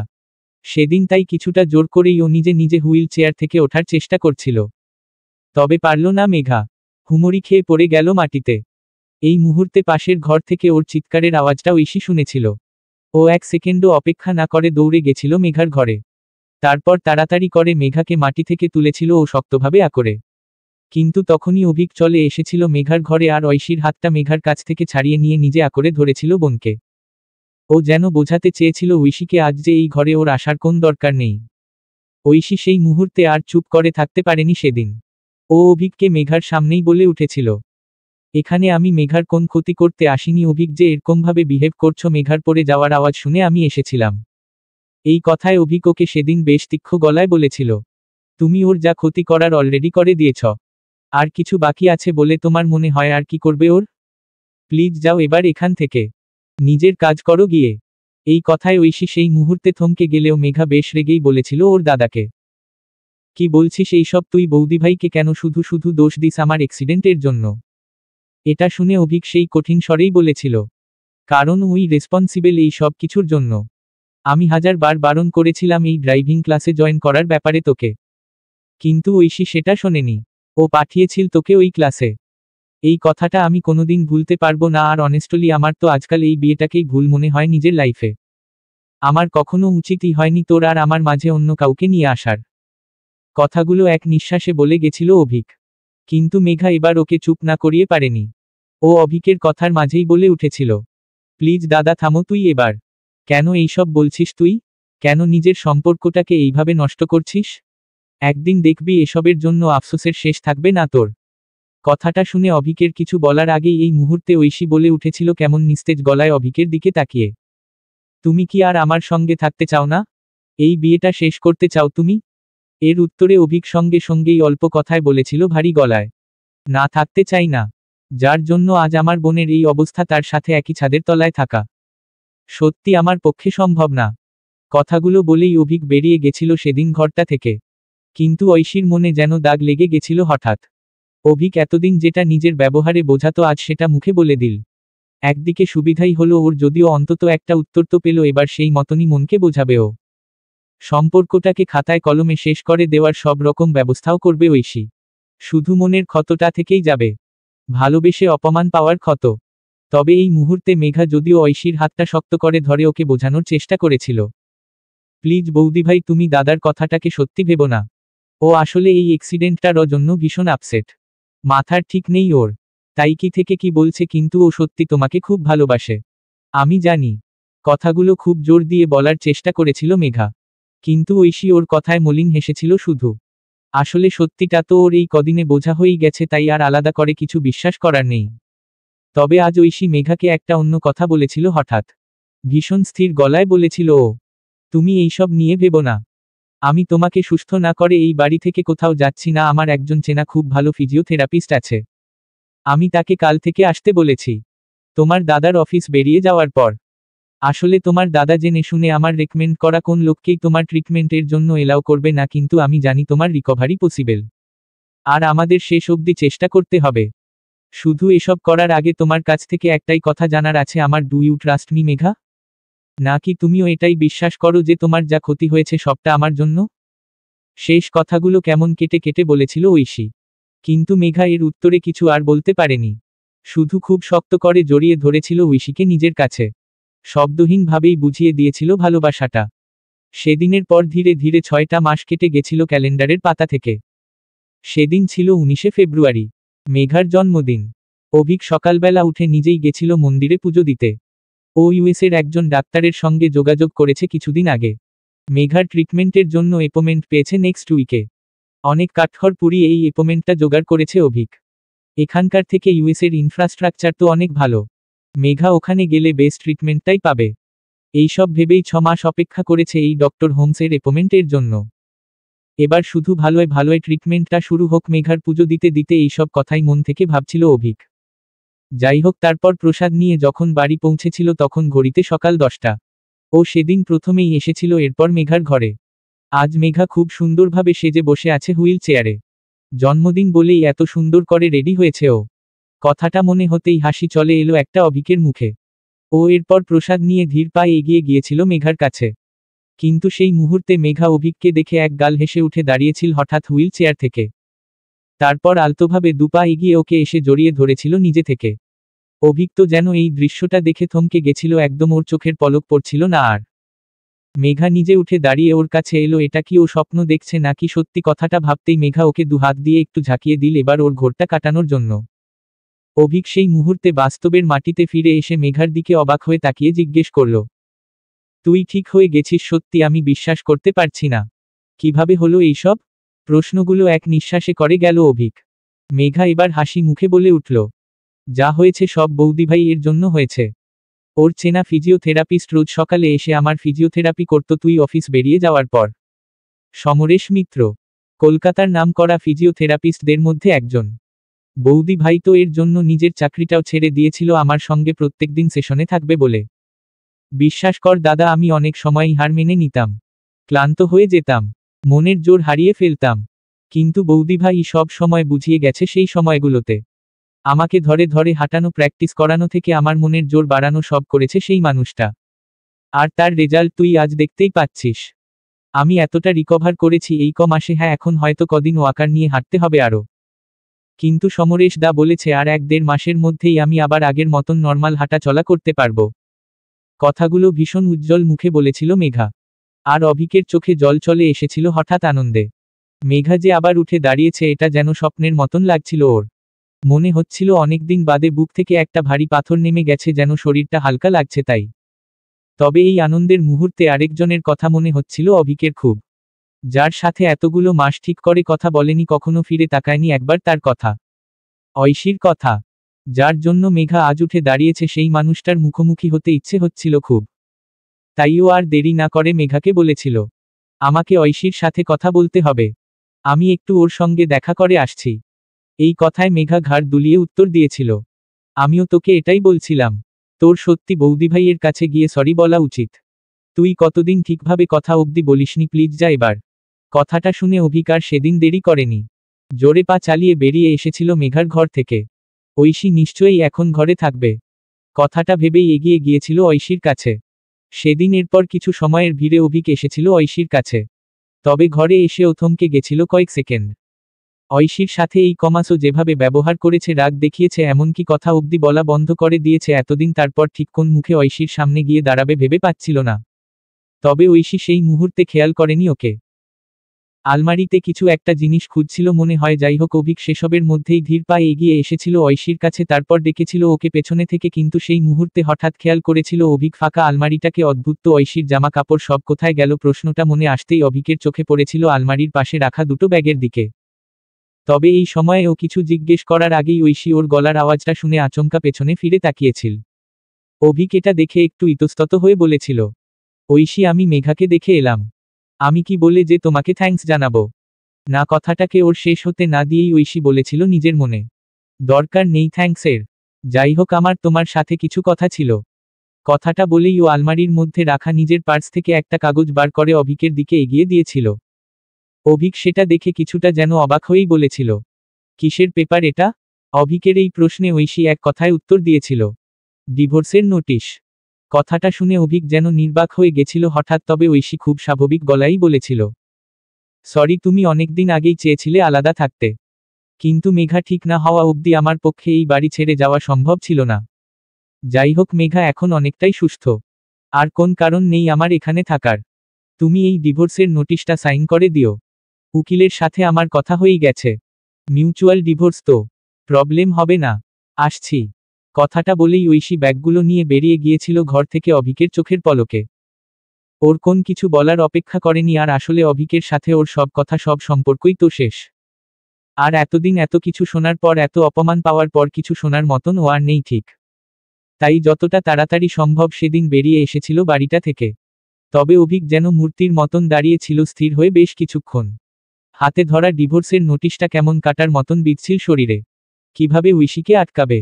S1: সেদিন তাই কিছুটা জোর করেই ও নিজে নিজে হুইল চেয়ার থেকে ওঠার চেষ্টা করছিল। তবে পারল না মেঘা, হুমড়ি খেয়ে পড়ে গেল মাটিতে। এই মুহূর্তে পাশের ঘর থেকে ওর চিৎকারের আওয়াজটা ঐশী শুনেছিল। ও 1 সেকেন্ডও অপেক্ষা না করে দৌড়ে গেছিল মেঘার ঘরে। তারপর তাড়াতাড়ি করে মেঘাকে মাটি থেকে তুলেছিল ও শক্তভাবে আঁকড়ে। কিন্তু তখনই অভিক চলে এসেছিল মেঘার ঘরে, আর ঐশীর হাতটা মেঘার কাছ থেকে ছাড়িয়ে নিয়ে নিজে আঁকড়ে ধরেছিল বোনকে। ও যেন বোঝাতে চেয়েছিল ঐশীকে আজ যে এই ঘরে ওর আসার কোন দরকার নেই। ঐশী সেই মুহূর্তে আর চুপ করে থাকতে পারেনি সেদিন। ও অভিককে মেঘার সামনেই বলে উঠেছিল, এখানে আমি মেঘার কোন ক্ষতি করতে আসিনি। অভিক যে এরকমভাবে বিহেভ করছো, মেঘার পড়ে যাওয়ার আওয়াজ শুনে আমি এসেছিলাম। এই কথায় অভিক ওকে সেদিন বেশ তীক্ষ্ণ গলায় বলেছিল, তুমি ওর যা ক্ষতি করার অলরেডি করে দিয়েছ। আর কিছু বাকি আছে বলে তোমার মনে হয়? আর কি করবে ওর? প্লিজ যাও এবার এখান থেকে, নিজের কাজ করো গিয়ে। এই কথায় ঐশী সেই মুহূর্তে থমকে গেলেও মেঘা বেশ রেগেই বলেছিল ওর দাদাকে, কি বলছিস এইসব তুই? বৌদিভাইকে কেন শুধু শুধু দোষ দিস আমার অ্যাক্সিডেন্টের জন্য? এটা শুনে অভিক সেই কঠিন স্বরেই বলেছিল, কারণ উই রেসপন্সিবল এই সব কিছুর জন্য। আমি 1000 বার বারণ করেছিলাম এই ড্রাইভিং ক্লাসে জয়েন করার ব্যাপারে তোকে, কিন্তু ঐশী সেটা শোনেনি। ও পাঠিয়েছিল তোকে ওই ক্লাসে। এই কথাটা আমি কোনোদিন ভুলতে পারবো না। আর অনেস্টলি আমার তো আজকাল এই বিয়েটাকেই ভুল মনে হয় নিজের লাইফে। আমার কখনো উচিতই হয়নি তোর আর আমার মাঝে অন্য কাউকে নিয়ে আসার। কথাগুলো এক নিঃশ্বাসে বলে গেছিল অভিক। কিন্তু মেঘা এবার ওকে চুপ না করিয়ে পারেনি। ও অভিকের কথার মাঝেই বলে উঠেছিল, প্লিজ দাদা থামো তুই এবার। কেন এইসব বলছিস তুই? কেন নিজের সম্পর্কটাকে এইভাবে নষ্ট করছিস? একদিন দেখবি এসবের জন্য আফসোসের শেষ থাকবে না তোর। কথাটা শুনে অভিকের কিছু বলার আগেই এই মুহূর্তে ঐশী বলে উঠেছিল কেমন নিস্তেজ গলায় অভিকের দিকে তাকিয়ে, তুমি কি আর আমার সঙ্গে থাকতে চাও না? এই বিয়েটা শেষ করতে চাও তুমি? এর উত্তরে অভিক সঙ্গে সঙ্গেই অল্প কথায় বলেছিল ভারী গলায়, না, থাকতে চাই না। যার জন্য আজ আমার বোনের এই অবস্থা তার সাথে একই ছাদের তলায় থাকা সত্যি আমার পক্ষে সম্ভব না। কথাগুলো বলেই অভিক বেরিয়ে গেছিল সেদিন ঘরটা থেকে। কিন্তু ঐশীর মনে যেন দাগ লেগে গেছিল হঠাৎ। অভিক এতদিন যেটা নিজের ব্যবহারে বোঝাতো আজ সেটা মুখে বলে দিল। একদিকে সুবিধাই হলো ওর, যদিও অন্তত একটা উত্তর তো পেল, এবার সেই মতনই মনকে বোঝাবেও। সম্পর্কটাকে খাতায় কলমে শেষ করে দেওয়ার সব রকম ব্যবস্থাও করবে ঐশী। শুধু মনের ক্ষতটা থেকেই যাবে, ভালোবেসে অপমান পাওয়ার ক্ষত। তবে এই মুহূর্তে মেঘা যদিও ঐশীর হাতটা শক্ত করে ধরে ওকে বোঝানোর চেষ্টা করেছিল, প্লিজ বৌদিভাই, তুমি দাদার কথাটাকে সত্যি ভেবো না। ও আসলে এই অ্যাক্সিডেন্টটার জন্য ভীষণ আপসেট। মাথার ঠিক নেই ওর, তাই কি থেকে কি বলছে, কিন্তু ও সত্যি তোমাকে খুব ভালোবাসে। আমি জানি। কথাগুলো খুব জোর দিয়ে বলার চেষ্টা করেছিল মেঘা, কিন্তু ঐশী ওর কথায় মলিন হেসেছিল শুধু। আসলে সত্যিটা তো ওর এই কদিনে বোঝা হয়েই গেছে, তাই আর আলাদা করে কিছু বিশ্বাস করার নেই। তবে আজ ঐশী মেঘাকে একটা অন্য কথা বলেছিল হঠাৎ। ভীষণ স্থির গলায় বলেছিল ও, তুমি এইসব নিয়ে ভেবো না। আমি তোমাকে সুস্থ না করে এই বাড়ি থেকে কোথাও যাচ্ছি না। আমার একজন চেনা খুব ভালো ফিজিওথেরাপিস্ট আছে, আমি তাকে কাল থেকে আসতে বলেছি, তোমার দাদার অফিস বেরিয়ে যাওয়ার পর। আসলে তোমার দাদা জেনে শুনে আমার রেকমেন্ড করা কোন লোককেই তোমার ট্রিটমেন্টের জন্য এলাও করবে না, কিন্তু আমি জানি তোমার রিকভারি পসিবল। আর আমাদের শেষ অবধি চেষ্টা করতে হবে। শুধু এসব করার আগে তোমার কাছ থেকে একটাই কথা জানার আছে আমার, do you trust me Megha? নাকি তুমিও এটাই বিশ্বাস করো যে তোমার যা ক্ষতি হয়েছে সবটা আমার জন্য? শেষ কথাগুলো কেমন কেটে কেটে বলেছিল ঐশী, কিন্তু মেঘা এর উত্তরে কিছু আর বলতে পারেনি। শুধু খুব শক্ত করে জড়িয়ে ধরেছিল ঐশীকে নিজের কাছে, শব্দহীনভাবেই বুঝিয়ে দিয়েছিল ভালোবাসাটা। সেদিনের পর ধীরে ধীরে 6টা মাস কেটে গেছিল ক্যালেন্ডারের পাতা থেকে। সেদিন ছিল 19শে ফেব্রুয়ারি, মেঘার জন্মদিন। অভিক সকালবেলা উঠে নিজেই গেছিল মন্দিরে পুজো দিতে। ও ইউএসের একজন ডাক্তারের সঙ্গে যোগাযোগ করেছে কিছুদিন আগে। মেঘার ট্রিটমেন্টের জন্য অ্যাপয়েন্টমেন্ট পেয়েছে নেক্সট উইকে। অনেক কাঠখড় পুড়িয়ে এই অ্যাপয়েন্টমেন্টটা জোগাড় করেছে অভিক। এখানকার থেকে ইউএসের ইনফ্রাস্ট্রাকচার তো অনেক ভালো, মেঘা ওখানে গেলে বেস্ট ট্রিটমেন্টটাই পাবে। এইসব ভেবেই 6 মাস অপেক্ষা করেছে এই ডক্টর হোমসের অ্যাপয়েন্টমেন্টের জন্য। এবার শুধু ভালোয় ভালোয় ট্রিটমেন্টটা শুরু হোক। মেঘার পুজো দিতে দিতে এইসব কথাই মন থেকে ভাবছিল অভিক। যাই হোক, তারপর প্রসাদ নিয়ে যখন বাড়ি পৌঁছেছিল তখন ঘড়িতে সকাল 10টা। ও সেদিন প্রথমেই এসেছিল এরপর মেঘার ঘরে। আজ মেঘা খুব সুন্দরভাবে সেজে বসে আছে হুইল চেয়ারে। জন্মদিন বলেই এত সুন্দর করে রেডি হয়েছে ও। কথাটা মনে হতেই হাসি চলে এলো একটা অভিকের মুখে। ও এরপর প্রসাদ নিয়ে ধীর পায়ে এগিয়ে গিয়েছিল মেঘার কাছে। কিন্তু সেই মুহূর্তে মেঘা অভিককে দেখে এক গাল হেসে উঠে দাঁড়িয়েছিল হঠাৎ হুইল চেয়ার থেকে। তারপর আলতোভাবে দুপা এগিয়ে ওকে এসে জড়িয়ে ধরেছিল নিজে থেকে। অভিক তো যেন এই দৃশ্যটা দেখে থমকে গেছিল একদম, ওর চোখের পলক পড়ছিল না আর। মেঘা নিজে উঠে দাঁড়িয়ে ওর কাছে এলো। এটা কি ও স্বপ্ন দেখছে নাকি সত্যি? কথাটা ভাবতেই মেঘা ওকে দুহাত দিয়ে একটু ঝাঁকিয়ে দিল এবার ওর ঘোরটা কাটানোর জন্য। অভিক সেই মুহূর্তে বাস্তবের মাটিতে ফিরে এসে মেঘার দিকে অবাক হয়ে তাকিয়ে জিজ্ঞেস করল, তুই ঠিক হয়ে গেছিস সত্যি? আমি বিশ্বাস করতে পারছি না। কিভাবে হলো এইসব? প্রশ্নগুলো এক নিঃশ্বাসে করে গেল অভিক। মেঘা এবার হাসি মুখে বলে উঠল, যা হয়েছে সব বৌদিভাই এর জন্য হয়েছে। ওর চেনা ফিজিওথেরাপিস্ট রোজ সকালে এসে আমার ফিজিওথেরাপি করত তুই অফিস বেরিয়ে যাওয়ার পর। সমরেশ মিত্র, কলকাতার নামকরা ফিজিওথেরাপিস্টদের মধ্যে একজন। বৌদি ভাই তো এর জন্য নিজের চাকরিটাও ছেড়ে দিয়েছিল আমার সঙ্গে প্রত্যেকদিন সেশনে থাকবে বলে। বিশ্বাস কর দাদা, আমি অনেক সময়ই হার মেনে নিতাম, ক্লান্ত হয়ে যেতাম, মনের জোর হারিয়ে ফেলতাম। কিন্তু বৌদি ভাই সব সময় বুঝিয়ে গেছে সেই সময়গুলোতে। আমাকে ধরে ধরে হাঁটানো, প্র্যাকটিস করানো থেকে আমার মনের জোর বাড়ানো সব করেছে সেই মানুষটা। আর তার রেজাল্ট তুই আজ দেখতেই পাচ্ছিস। আমি এতটা রিকভার করেছি এই ক মাসে। হ্যাঁ, এখন হয়তো কদিন ওয়াকার নিয়ে হাঁটতে হবে আরও, কিন্তু সমরেশ দা বলেছে আর 1-1.5 মাসের মধ্যেই আমি আবার আগের মতন নর্মাল হাঁটা চলা করতে পারবো। কথাগুলো ভীষণ উজ্জ্বল মুখে বলেছিল মেঘা। আর অভিকের চোখে জল চলে এসেছিল হঠাৎ আনন্দে। মেঘা যে আবার উঠে দাঁড়িয়েছে এটা যেন স্বপ্নের মতন লাগছিল ওর। মনে হচ্ছিল অনেকদিন বাদে বুক থেকে একটা ভারী পাথর নেমে গেছে, যেন শরীরটা হালকা লাগছে তাই। তবে এই আনন্দের মুহূর্তে আরেকজনের কথা মনে হচ্ছিল অভিকের খুব। যার সাথে এতগুলো মাস ঠিক করে কথা বলেনি, কখনো ফিরে তাকায়নি একবার তার কথা। ঐশীর কথা। যার জন্য মেঘা আজ উঠে দাঁড়িয়েছে, সেই মানুষটার মুখোমুখি হতে ইচ্ছে হচ্ছিল খুব। তাইও আর দেরি না করে মেঘাকে বলেছিল, আমাকে ঐশীর সাথে কথা বলতে হবে, আমি একটু ওর সঙ্গে দেখা করে আসছি। এই কথায় মেঘা ঘাড় দুলিয়ে উত্তর দিয়েছিল, আমিও তোকে এটাই বলছিলাম, তোর সত্যি বৌদিভাইয়ের কাছে গিয়ে সরি বলা উচিত। তুই কতদিন ঠিকভাবে কথা অবধি বলিসনি, প্লিজ যা এবার। কথাটা শুনে অভিক আর সেদিন দেরি করেনি, জোরে পা চালিয়ে বেরিয়ে এসেছিল মেঘার ঘর থেকে। ঐশী নিশ্চয়ই এখন ঘরে থাকবে, কথাটা ভেবেই এগিয়ে গিয়েছিল ঐশীর কাছে। সেদিন এরপর কিছু সময়ের ভিড়ে অভিক এসেছিল ঐশীর কাছে, তবে ঘরে এসেও থমকে গেছিল কয়েক সেকেন্ড। ঐশীর সাথে এই কমাসও যেভাবে ব্যবহার করেছে, রাগ দেখিয়েছে, এমনকি কথা অবধি বলা বন্ধ করে দিয়েছে এতদিন, তারপর ঠিক কোন মুখে ঐশীর সামনে গিয়ে দাঁড়াবে ভেবে পাচ্ছিল না। তবে ঐশী সেই মুহূর্তে খেয়াল করেনি ওকে। আলমারিতে কিছু একটা জিনিস খুঁজছিল মনে হয়, যাই হোক অভিক সেসবের মধ্যেই ধীর পায়ে এগিয়ে এসেছিল ঐশীর কাছে, তারপর ডেকেছিল ওকে পেছনে থেকে, কিন্তু সেই মুহূর্তে হঠাৎ খেয়াল করেছিল অভিক ফাঁকা আলমারিটাকে। অদ্ভুত তো, ঐশীর জামা কাপড় সব কোথায় গেল, প্রশ্নটা মনে আসতেই অভিকের চোখে পড়েছিল আলমারির পাশে রাখা দুটো ব্যাগের দিকে। তবে এই সময়ে ও কিছু জিজ্ঞেস করার আগেই ঐশী ওর গলার আওয়াজটা শুনে আচমকা পেছনে ফিরে তাকিয়েছিল। অভিক এটা দেখে একটু ইতস্তত হয়ে বলেছিল, ঐশী, আমি মেঘাকে দেখে এলাম, আমি কি বলে যে তোমাকে থ্যাঙ্কস জানাবো? না, কথাটাকে ওর শেষ হতে না দিয়েই ঐশী বলেছিল নিজের মনে, দরকার নেই থ্যাঙ্কসের, যাই হোক আমার তোমার সাথে কিছু কথা ছিল। কথাটা বলেই ও আলমারির মধ্যে রাখা নিজের পার্স থেকে একটা কাগজ বার করে অভিকের দিকে এগিয়ে দিয়েছিল। অভিক সেটা দেখে কিছুটা যেন অবাক হয়েই বলেছিল, কিসের পেপার এটা? অভিকের এই প্রশ্নে ঐশী এক কথায় উত্তর দিয়েছিল, ডিভোর্সের নোটিশ। কথাটা শুনে অভিক যেন নির্বাক হয়ে গেছিল হঠাৎ, তবে ঐশী খুব স্বাভাবিক গলায় বলেছিল, সরি, তুমি অনেকদিন আগেই চেয়েছিলে আলাদা থাকতে, কিন্তু মেঘা ঠিক না হওয়া অবধি আমার পক্ষে এই বাড়ি ছেড়ে যাওয়া সম্ভব ছিল না। যাই হোক, মেঘা এখন অনেকটাই সুস্থ, আর কোন কারণ নেই আমার এখানে থাকার। তুমি এই ডিভোর্সের নোটিশটা সাইন করে দিও। উকিলের সাথে আমার কথা হয়েই গেছে, মিউচুয়াল ডিভোর্স তো, প্রবলেম হবে না। আসছি। কথাটা বলেই ঐশী ব্যাগগুলো নিয়ে বেরিয়ে গিয়েছিল ঘর থেকে অভিকের চোখের পলকে। ওর কোন কিছু বলার অপেক্ষা করেনি, আর আসলে অভিকের সাথে ওর সব কথা, সব সম্পর্কই তো শেষ। আর এতদিন এত কিছু শোনার পর, এত অপমান পাওয়ার পর কিছু শোনার মতন ও আর নেই ঠিক। তাই যতটা তাড়াতাড়ি সম্ভব সেদিন বেরিয়ে এসেছিল বাড়িটা থেকে। তবে অভিক যেন মূর্তির মতন দাঁড়িয়ে ছিল স্থির হয়ে বেশ কিছুক্ষণ। হাতে ধরা ডিভোর্সের নোটিশটা কেমন কাটার মতন বিঁধছিল শরীরে। কিভাবে ঐশীকে আটকাবে,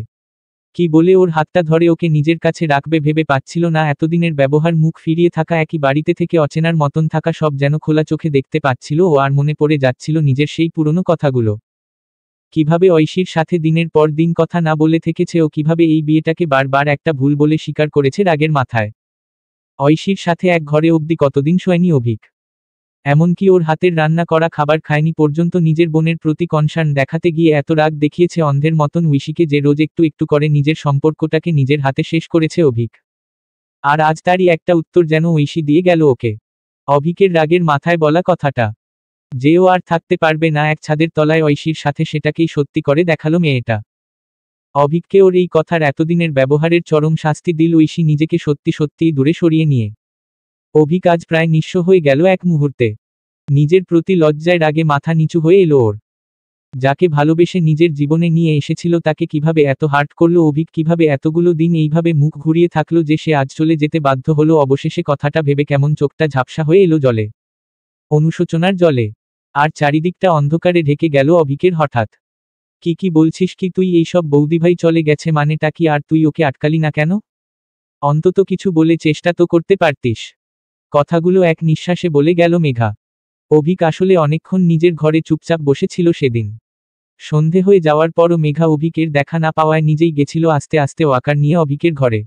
S1: কি বলে ওর হাতটা ধরে ওকে নিজের কাছে রাখবে ভেবে পাচ্ছিল না। এতদিনের ব্যবহার, মুখ ফিরিয়ে থাকা, একই বাড়িতে থেকে অচেনার মতন থাকা, সব যেন খোলা চোখে দেখতে পাচ্ছিল ও, আর মনে পড়ে যাচ্ছিল নিজের সেই পুরনো কথাগুলো। কিভাবে ঐশীর সাথে দিনের পর দিন কথা না বলে থেকেছে ও, কিভাবে এই বিয়েটাকে বারবার একটা ভুল বলে স্বীকার করেছে রাগের মাথায়। ঐশীর সাথে এক ঘরে অবধি কতদিন শোয়নি অভিক, এমনকি ওর হাতের রান্না করা খাবার খায়নি পর্যন্ত। নিজের বোনের প্রতি কনসার্ন দেখাতে গিয়ে এত রাগ দেখিয়েছে অন্ধের মতন ঐশীকে, যে রোজ একটু একটু করে নিজের সম্পর্কটাকে নিজের হাতে শেষ করেছে অভিক। আর আজ তারই একটা উত্তর যেন ঐশী দিয়ে গেল ওকে। অভিকের রাগের মাথায় বলা কথাটা, যে ও আর থাকতে পারবে না এক ছাদের তলায় ঐশীর সাথে, সেটাকেই সত্যি করে দেখালো মেয়েটা। অভিককে ওর এই কথার, এতদিনের ব্যবহারের চরম শাস্তি দিল ঐশী, নিজেকে সত্যি সত্যিই দূরে সরিয়ে নিয়ে। অভিক আজ প্রায় নিঃস্ব হয়ে গেল এক মুহূর্তে। নিজের প্রতি লজ্জায় রাগে মাথা নিচু হয়ে এলো ওর। যাকে ভালোবেসে নিজের জীবনে নিয়ে এসেছিল তাকে কিভাবে এত হার্ট করলো অভিক, কিভাবে এতগুলো দিন এইভাবে মুখ ঘুরিয়ে থাকলো যে সে আজ চলে যেতে বাধ্য হলো অবশেষে। কথাটা ভেবে কেমন চোখটা ঝাপসা হয়ে এলো জলে, অনুশোচনার জলে। আর চারিদিকটা অন্ধকারে ঢেকে গেল অভিকের হঠাৎ। কি বলছিস কি তুই? এইসব বৌদিভাই চলে গেছে মানেটা কি? আর তুই ওকে আটকালি না কেন? অন্তত কিছু বলে চেষ্টা তো করতে পারতিস। কথাগুলো এক নিঃশ্বাসে বলে গেল মেঘা। অভিক আসলে অনেকক্ষণ নিজের ঘরে চুপচাপ বসেছিল সেদিন। সন্ধে হয়ে যাওয়ার পরও মেঘা অভিকের দেখা না পাওয়ায় নিজেই গেছিল আস্তে আস্তে ওয়াকার নিয়ে অভিকের ঘরে।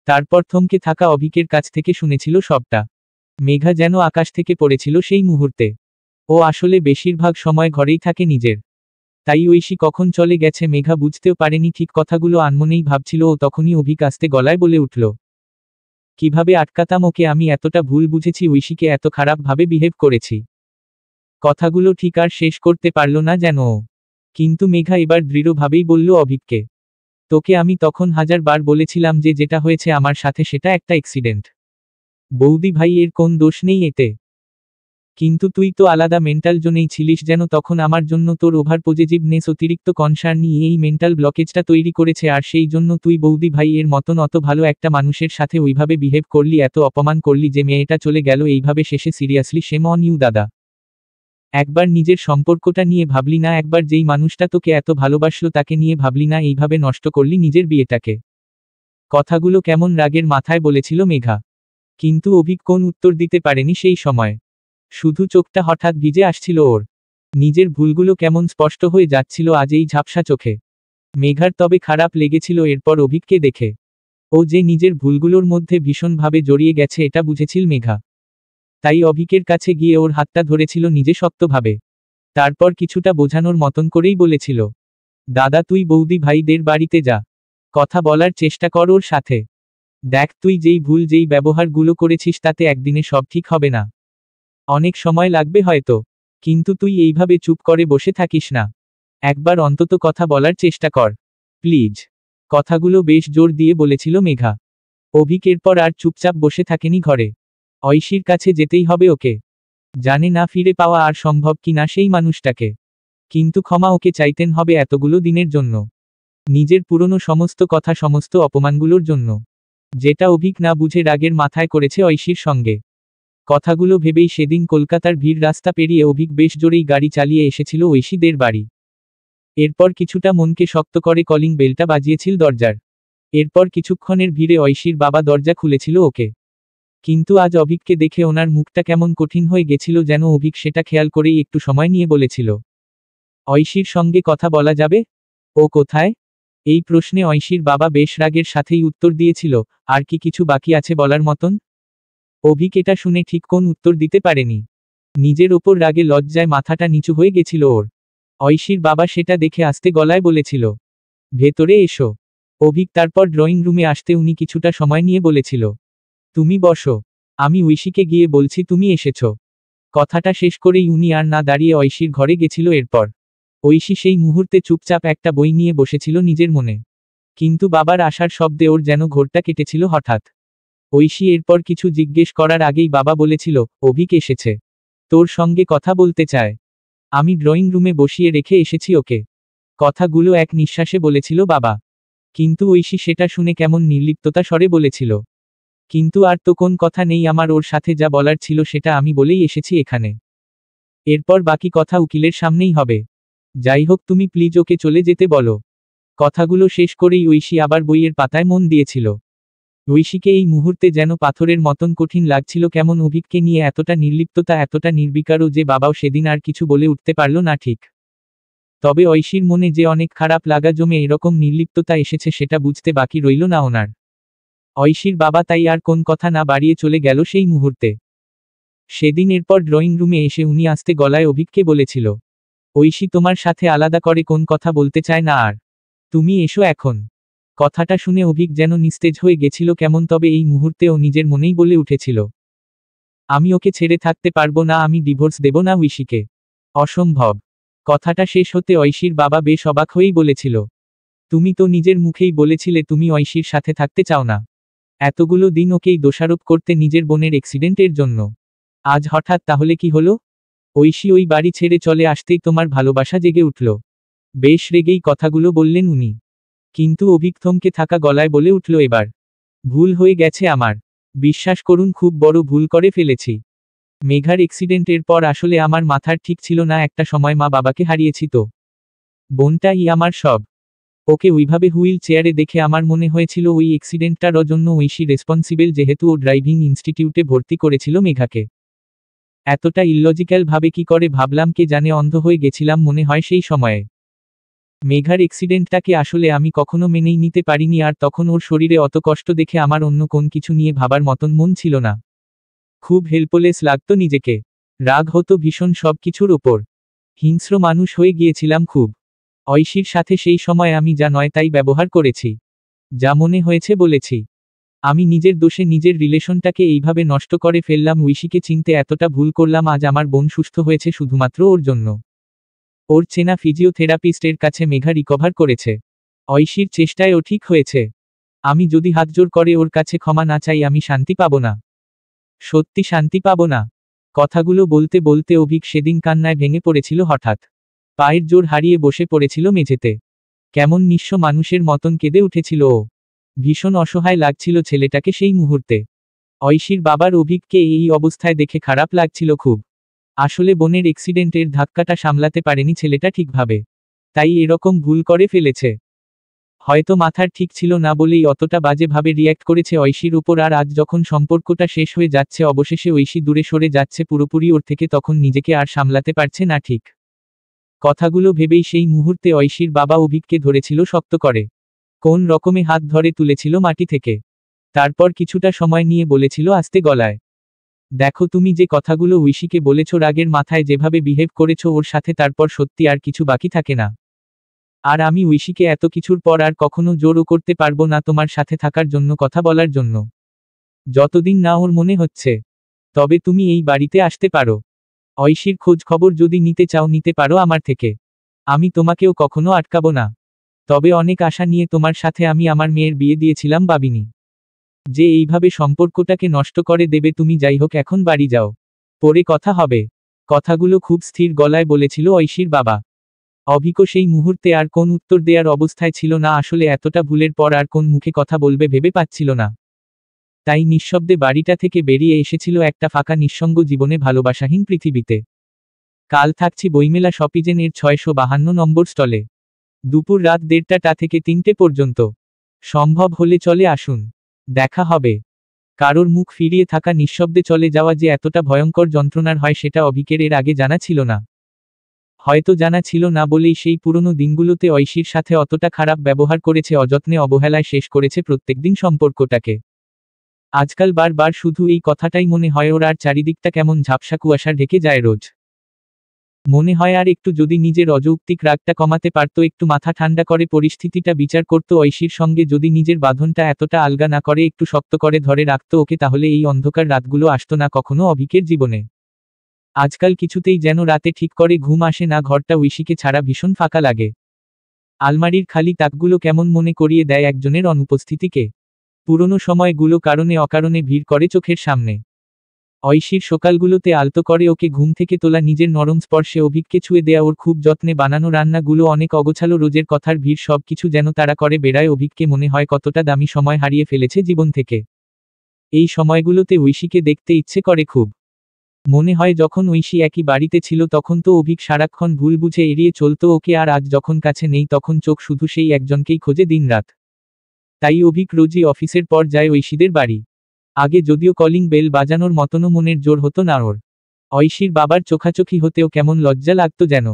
S1: তারপর থমকে থাকা অভিকের কাছ থেকে শুনেছিল সবটা। মেঘা যেন আকাশ থেকে পড়েছিল সেই মুহূর্তে। ও আসলে বেশিরভাগ সময় ঘরেই থাকে নিজের, তাই ঐশী কখন চলে গেছে মেঘা বুঝতেও পারেনি ঠিক। কথাগুলো আনমনেই ভাবছিল ও, তখনই অভিক আস্তে গলায় বলে উঠল, কিভাবে আটকাতাম ওকে আমি? এতটা ভুল বুঝেছি ঐশীকে, এত খারাপ ভাবে বিহেভ করেছি। কথাগুলো ঠিক আর শেষ করতে পারল না যেন ও। কিন্তু মেঘা এবার দৃঢ়ভাবেই বলল অভিককে, তোকে আমি তখন 1000বার বলেছিলাম যে যেটা হয়েছে আমার সাথে সেটা একটা অ্যাক্সিডেন্ট। বৌদি ভাই, এর কোন দোষ নেই এতে। কিন্তু তুই তো আলাদা মেন্টাল জোনেই ছিলিস, যেন তখন আমার জন্য তোর ওভার পজিটিভনেস, অতিরিক্ত কনসার্নই এই মেন্টাল ব্লকেজটা তৈরি করেছে, আর সেই জন্য তুই বৌদি ভাই এর মতন অত ভালো একটা মানুষের সাথে ওইভাবে বিহেভ করলি, এত অপমান করলি যে মেয়েটা চলে গেল এইভাবে শেষে। সিরিয়াসলি শেম অন ইউ দাদা। একবার নিজের সম্পর্কটা নিয়ে ভাবলি না? একবার যেই মানুষটা তোকে এত ভালোবাসলো তাকে নিয়ে ভাবলি না? এইভাবে নষ্ট করলি নিজের বিয়েটাকে। কথাগুলো কেমন রাগের মাথায় বলেছিল মেঘা, কিন্তু অভিক কোন উত্তর দিতে পারেনি সেই সময়। শুধু চোখটা হঠাৎ ভিজে আসছিল ওর। নিজের ভুলগুলো কেমন স্পষ্ট হয়ে যাচ্ছিল আজ এই ঝাপসা চোখে। মেঘার তবে খারাপ লেগেছিল এরপর অভিককে দেখে। ও যে নিজের ভুলগুলোর মধ্যে ভীষণভাবে জড়িয়ে গেছে এটা বুঝেছিল মেঘা। তাই অভিকের কাছে গিয়ে ওর হাতটা ধরেছিল নিজে শক্তভাবে। তারপর কিছুটা বোঝানোর মতন করেই বলেছিল, দাদা তুই বৌদি ভাইদের বাড়িতে যা, কথা বলার চেষ্টা কর ওর সাথে। দেখ তুই যেই ভুল যেই ব্যবহারগুলো করেছিস তাতে একদিনে সব ঠিক হবে না, অনেক সময় লাগবে হয়তো, কিন্তু তুই এইভাবে চুপ করে বসে থাকিস না, একবার অন্তত কথা বলার চেষ্টা কর প্লিজ। কথাগুলো বেশ জোর দিয়ে বলেছিল মেঘা। অভিক এরপর আর চুপচাপ বসে থাকেনি ঘরে। ঐশীর কাছে যেতেই হবে ওকে। জানে না ফিরে পাওয়া আর সম্ভব কি না সেই মানুষটাকে, কিন্তু ক্ষমা ওকে চাইতেন হবে এতগুলো দিনের জন্য, নিজের পুরনো সমস্ত কথা, সমস্ত অপমানগুলোর জন্য, যেটা অভিক না বুঝে রাগের মাথায় করেছে ঐশীর সঙ্গে। কথাগুলো ভেবেই সেদিন কলকাতার ভিড় রাস্তা পেরিয়ে অভিক বেশ জোরেই গাড়ি চালিয়ে এসেছিল ঐশীদের বাড়ি। এরপর কিছুটা মনকে শক্ত করে কলিং বেলটা বাজিয়েছিল দরজার। এরপর কিছুক্ষণের ভিড়ে ঐশীর বাবা দরজা খুলেছিল ওকে। কিন্তু আজ অভিককে দেখে ওনার মুখটা কেমন কঠিন হয়ে গেছিল, যেন অভিক সেটা খেয়াল করেই একটু সময় নিয়ে বলেছিল, ঐশীর সঙ্গে কথা বলা যাবে? ও কোথায়? এই প্রশ্নে ঐশীর বাবা বেশ রাগের সাথেই উত্তর দিয়েছিল, আর কি কিছু বাকি আছে বলার মতন? অভিক এটা শুনে ঠিক কোন উত্তর দিতে পারেনি। নিজের ওপর রাগে লজ্জায় মাথাটা নিচু হয়ে গেছিল ওর। ঐশীর বাবা সেটা দেখে আস্তে গলায় বলেছিল, ভেতরে এসো। অভিক তারপর ড্রয়িং রুমে আসতে উনি কিছুটা সময় নিয়ে বলেছিল, তুমি বসো, আমি ঐশীকে গিয়ে বলছি তুমি এসেছো। কথাটা শেষ করেই উনি আর না দাঁড়িয়ে ঐশীর ঘরে গেছিল। এরপর ঐশী সেই মুহূর্তে চুপচাপ একটা বই নিয়ে বসেছিল নিজের মনে। কিন্তু বাবার আসার শব্দে ওর যেন ঘোরটা কেটেছিল হঠাৎ। ঐশী এরপর কিছু জিজ্ঞেস করার আগেই বাবা বলেছিল, অভিক এসেছে, তোর সঙ্গে কথা বলতে চায়। আমি ড্রয়িং রুমে বসিয়ে রেখে এসেছি ওকে। কথাগুলো এক নিঃশ্বাসে বলেছিল বাবা। কিন্তু ঐশী সেটা শুনে কেমন নির্লিপ্ততা স্বরে বলেছিল, কিন্তু আর তো কোন কথা নেই আমার, ওর সাথে যা বলার ছিল সেটা আমি বলেই এসেছি এখানে। এরপর বাকি কথা উকিলের সামনেই হবে। যাই হোক তুমি প্লিজ ওকে চলে যেতে বলো। কথাগুলো শেষ করেই ঐশী আবার বইয়ের পাতায় মন দিয়েছিল। ঐশীকে এই মুহূর্তে যেন পাথরের মতন কঠিন লাগছিল, কেমন অভিককে নিয়ে এতটা নির্লিপ্ততা, এতটা নির্বিকারও যে বাবাও সেদিন আর কিছু বলে উঠতে পারল না ঠিক। তবে ঐশীর মনে যে অনেক খারাপ লাগা জমে এরকম নির্লিপ্ততা এসেছে সেটা বুঝতে বাকি রইল না ওনার। ঐশীর বাবা তাই আর কোন কথা না বাড়িয়ে চলে গেল সেই মুহূর্তে। সেদিন এরপর ড্রয়িং রুমে এসে উনি আস্তে গলায় অভিককে বলেছিল, ঐশী তোমার সাথে আলাদা করে কোন কথা বলতে চায় না আর, তুমি এসো এখন। কথাটা শুনে অভিক যেন নিস্তেজ হয়ে গেছিল কেমন, তবে এই মুহূর্তে ও নিজের মনেই বলে উঠেছিল, আমি ওকে ছেড়ে থাকতে পারবো না, আমি ডিভোর্স দেব না ঐশীকে, অসম্ভব। কথাটা শেষ হতে ঐশীর বাবা বেশ অবাক হয়েই বলেছিল, তুমি তো নিজের মুখেই বলেছিলে তুমি ঐশীর সাথে থাকতে চাও না, এতগুলো দিন ওকেই দোষারোপ করতে নিজের বোনের অ্যাক্সিডেন্টের জন্য, আজ হঠাৎ তাহলে কি হলো? ঐশী ওই বাড়ি ছেড়ে চলে আসতেই তোমার ভালোবাসা জেগে উঠল। বেশ রেগেই কথাগুলো বললেন উনি। কিন্তু অভিক থমকে থাকা গলায় বলে উঠল, এবার ভুল হয়ে গেছে আমার, বিশ্বাস করুন খুব বড় ভুল করে ফেলেছি। মেঘার অ্যাক্সিডেন্টের পর আসলে আমার মাথার ঠিক ছিল না, একটা সময় মা বাবাকে হারিয়েছি তো বোনটাই আমার সব। ওকে ওইভাবে হুইল চেয়ারে দেখে আমার মনে হয়েছিল ওই অ্যাক্সিডেন্টটার জন্য ঐশী রেসপন্সিবল, যেহেতু ও ড্রাইভিং ইনস্টিটিউটে ভর্তি করেছিল মেঘাকে। এতটা ইললজিক্যাল ভাবে কি করে ভাবলাম কে জানে, অন্ধ হয়ে গেছিলাম মনে হয় সেই সময়ে। মেঘার অ্যাক্সিডেন্টটাকে আসলে আমি কখনো মেনেই নিতে পারিনি, আর তখন ওর শরীরে অত কষ্ট দেখে আমার অন্য কোন কিছু নিয়ে ভাবার মতন মন ছিল না। খুব হেল্পলেস লাগতো নিজেকে, রাগ হতো ভীষণ সব কিছুর ওপর, হিংস্র মানুষ হয়ে গিয়েছিলাম খুব। ঐশীর সাথে সেই সময় আমি যা নয় তাই ব্যবহার করেছি, যা মনে হয়েছে বলেছি। আমি নিজের দোষে নিজের রিলেশনটাকে এইভাবে নষ্ট করে ফেললাম, ঐশীকে চিনতে এতটা ভুল করলাম। আজ আমার বোন সুস্থ হয়েছে শুধুমাত্র ওর জন্য। ওর চেনা ফিজিওথেরাপিস্টের কাছে মেঘা রিকভার করেছে, ঐশীর চেষ্টায় ও ঠিক হয়েছে। আমি যদি হাতজোড় করে ওর কাছে ক্ষমা না চাই আমি শান্তি পাবো না, সত্যি শান্তি পাবো না। কথাগুলো বলতে বলতে অভিক সেদিন কান্নায় ভেঙে পড়েছিল হঠাৎ। পায়ের জোর হারিয়ে বসে পড়েছিল মেঝেতে। কেমন নিঃস্ব মানুষের মতন কেঁদে উঠেছিল ও। ভীষণ অসহায় লাগছিল ছেলেটাকে সেই মুহূর্তে। ঐশীর বাবার অভিককে এই অবস্থায় দেখে খারাপ লাগছিল খুব। আসলে বোনের অ্যাক্সিডেন্টের ধাক্কাটা সামলাতে পারেনি ছেলেটা ঠিকভাবে, তাই এরকম ভুল করে ফেলেছে। হয়তো মাথার ঠিক ছিল না বলেই অতটা বাজেভাবে রিয়্যাক্ট করেছে ঐশীর উপর। আর আজ যখন সম্পর্কটা শেষ হয়ে যাচ্ছে, অবশেষে ঐশী দূরে সরে যাচ্ছে পুরোপুরি ওর থেকে, তখন নিজেকে আর সামলাতে পারছে না ঠিক। কথাগুলো ভেবেই সেই মুহূর্তে ঐশীর বাবা অভিককে ধরেছিল শক্ত করে। কোন রকমে হাত ধরে তুলেছিল মাটি থেকে। তারপর কিছুটা সময় নিয়ে বলেছিল আস্তে গলায়, দেখো তুমি যে কথাগুলো ঐশীকে বলেছ রাগের মাথায় যেভাবে বিহেভ করেছ ওর সাথে, তারপর সত্যি আর কিছু বাকি থাকে না। আর আমি ঐশীকে এত কিছুর পর আর কখনো জোরও করতে পারবো না তোমার সাথে থাকার জন্য, কথা বলার জন্য, যতদিন না ওর মনে হচ্ছে। তবে তুমি এই বাড়িতে আসতে পারো। ঐশীর খোঁজ খবর যদি নিতে চাও নিতে পারো আমার থেকে। আমি তোমাকেও কখনো আটকাবো না। তবে অনেক আশা নিয়ে তোমার সাথে আমি আমার মেয়ের বিয়ে দিয়েছিলাম, ভাবিনি যে এইভাবে সম্পর্কটাকে নষ্ট করে দেবে তুমি। যাই হোক এখন বাড়ি যাও, পরে কথা হবে। কথাগুলো খুব স্থির গলায় বলেছিল ঐশীর বাবা। অভিকও সেই মুহূর্তে আর কোন উত্তর দেওয়ার অবস্থায় ছিল না। আসলে এতটা ভুলের পর আর কোন মুখে কথা বলবে ভেবে পাচ্ছিল না। তাই নিঃশব্দে বাড়িটা থেকে বেরিয়ে এসেছিল একটা ফাঁকা নিঃসঙ্গ জীবনে, ভালোবাসাহীন পৃথিবীতে। কাল থাকছি বইমেলা শপিজেন এর 652 নম্বর স্টলে। দুপুর রাত 1:30টা থেকে 3টে পর্যন্ত। সম্ভব হলে চলে আসুন, দেখা হবে। কারোর মুখ ফিরিয়ে থাকা নিঃশব্দে চলে যাওয়া যে এতটা ভয়ঙ্কর যন্ত্রণার হয় সেটা অভিকের এর আগে জানা ছিল না। হয়তো জানা ছিল না বলেই সেই পুরনো দিনগুলোতে ঐশীর সাথে অতটা খারাপ ব্যবহার করেছে, অযত্নে অবহেলায় শেষ করেছে প্রত্যেকদিন সম্পর্কটাকে। আজকাল বারবার শুধু এই কথাটাই মনে হয় ওর, আর চারিদিকটা কেমন ঝাপসা কুয়াশা ঢেকে যায় রোজ। মনে হয় আর একটু যদি নিজের অযৌক্তিক রাগটা কমাতে পারত, একটু মাথা ঠান্ডা করে পরিস্থিতিটা বিচার করত, ঐশীর সঙ্গে যদি নিজের বাঁধনটা এতটা আলগা না করে একটু শক্ত করে ধরে রাখত ওকে, তাহলে এই অন্ধকার রাতগুলো আসতো না কখনো অভিকের জীবনে। আজকাল কিছুতেই যেন রাতে ঠিক করে ঘুম আসে না, ঘরটা ঐশীকে ছাড়া ভীষণ ফাঁকা লাগে। আলমারির খালি তাকগুলো কেমন মনে করিয়ে দেয় একজনের অনুপস্থিতিকে। পুরনো সময়গুলো কারণে অকারণে ভিড় করে চোখের সামনে। ঐশীর সকালগুলোতে আলতো করে ওকে ঘুম থেকে তোলা, নিজের নরম স্পর্শে অভিককে ছুঁয়ে দেয়া, ওর খুব যত্নে বানানো রান্নাগুলো, অনেক অগোছালো রোজের কথার ভিড়, সবকিছু যেন তাড়া করে বেড়ায় অভিককে। মনে হয় কতটা দামি সময় হারিয়ে ফেলেছে জীবন থেকে। এই সময়গুলোতে ঐশীকে দেখতে ইচ্ছে করে খুব। মনে হয় যখন ঐশী একই বাড়িতে ছিল তখন তো অভিক সারাক্ষণ ভুল বুঝে এড়িয়ে চলতো ওকে, আর আজ যখন কাছে নেই তখন চোখ শুধু সেই একজনকেই খোঁজে দিনরাত। তাই অভিক রোজই অফিসের পর যায় ঐশীদের বাড়ি। আগে যদিও কলিং বেল বাজানোর মতনও মনের জোর হতো না ওর। ঐশীর বাবার চোখাচোখি হতেও কেমন লজ্জা লাগতো যেন।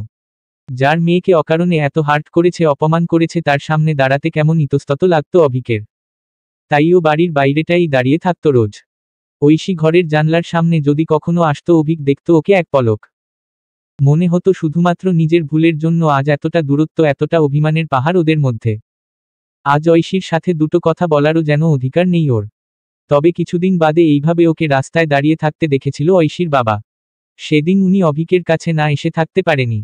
S1: যার মেয়েকে অকারণে এত হার্ট করেছে, অপমান করেছে, তার সামনে দাঁড়াতে কেমন ইতস্তত লাগতো অভিকের। তাই ও বাড়ির বাইরেটাই দাঁড়িয়ে থাকতো রোজ। ঐশী ঘরের জানলার সামনে যদি কখনো আসতো, অভিক দেখতো ওকে এক পলক। মনে হতো শুধুমাত্র নিজের ভুলের জন্য আজ এতটা দূরত্ব, এতটা অভিমানের পাহাড় ওদের মধ্যে। আজ ঐশীর সাথে দুটো কথা বলারও যেন অধিকার নেই ওর। তবে কিছুদিন বাদে এইভাবে ওকে রাস্তায় দাঁড়িয়ে থাকতে দেখেছিল ঐশীর বাবা। সেদিন উনি অভিকের কাছে না এসে থাকতে পারেনি।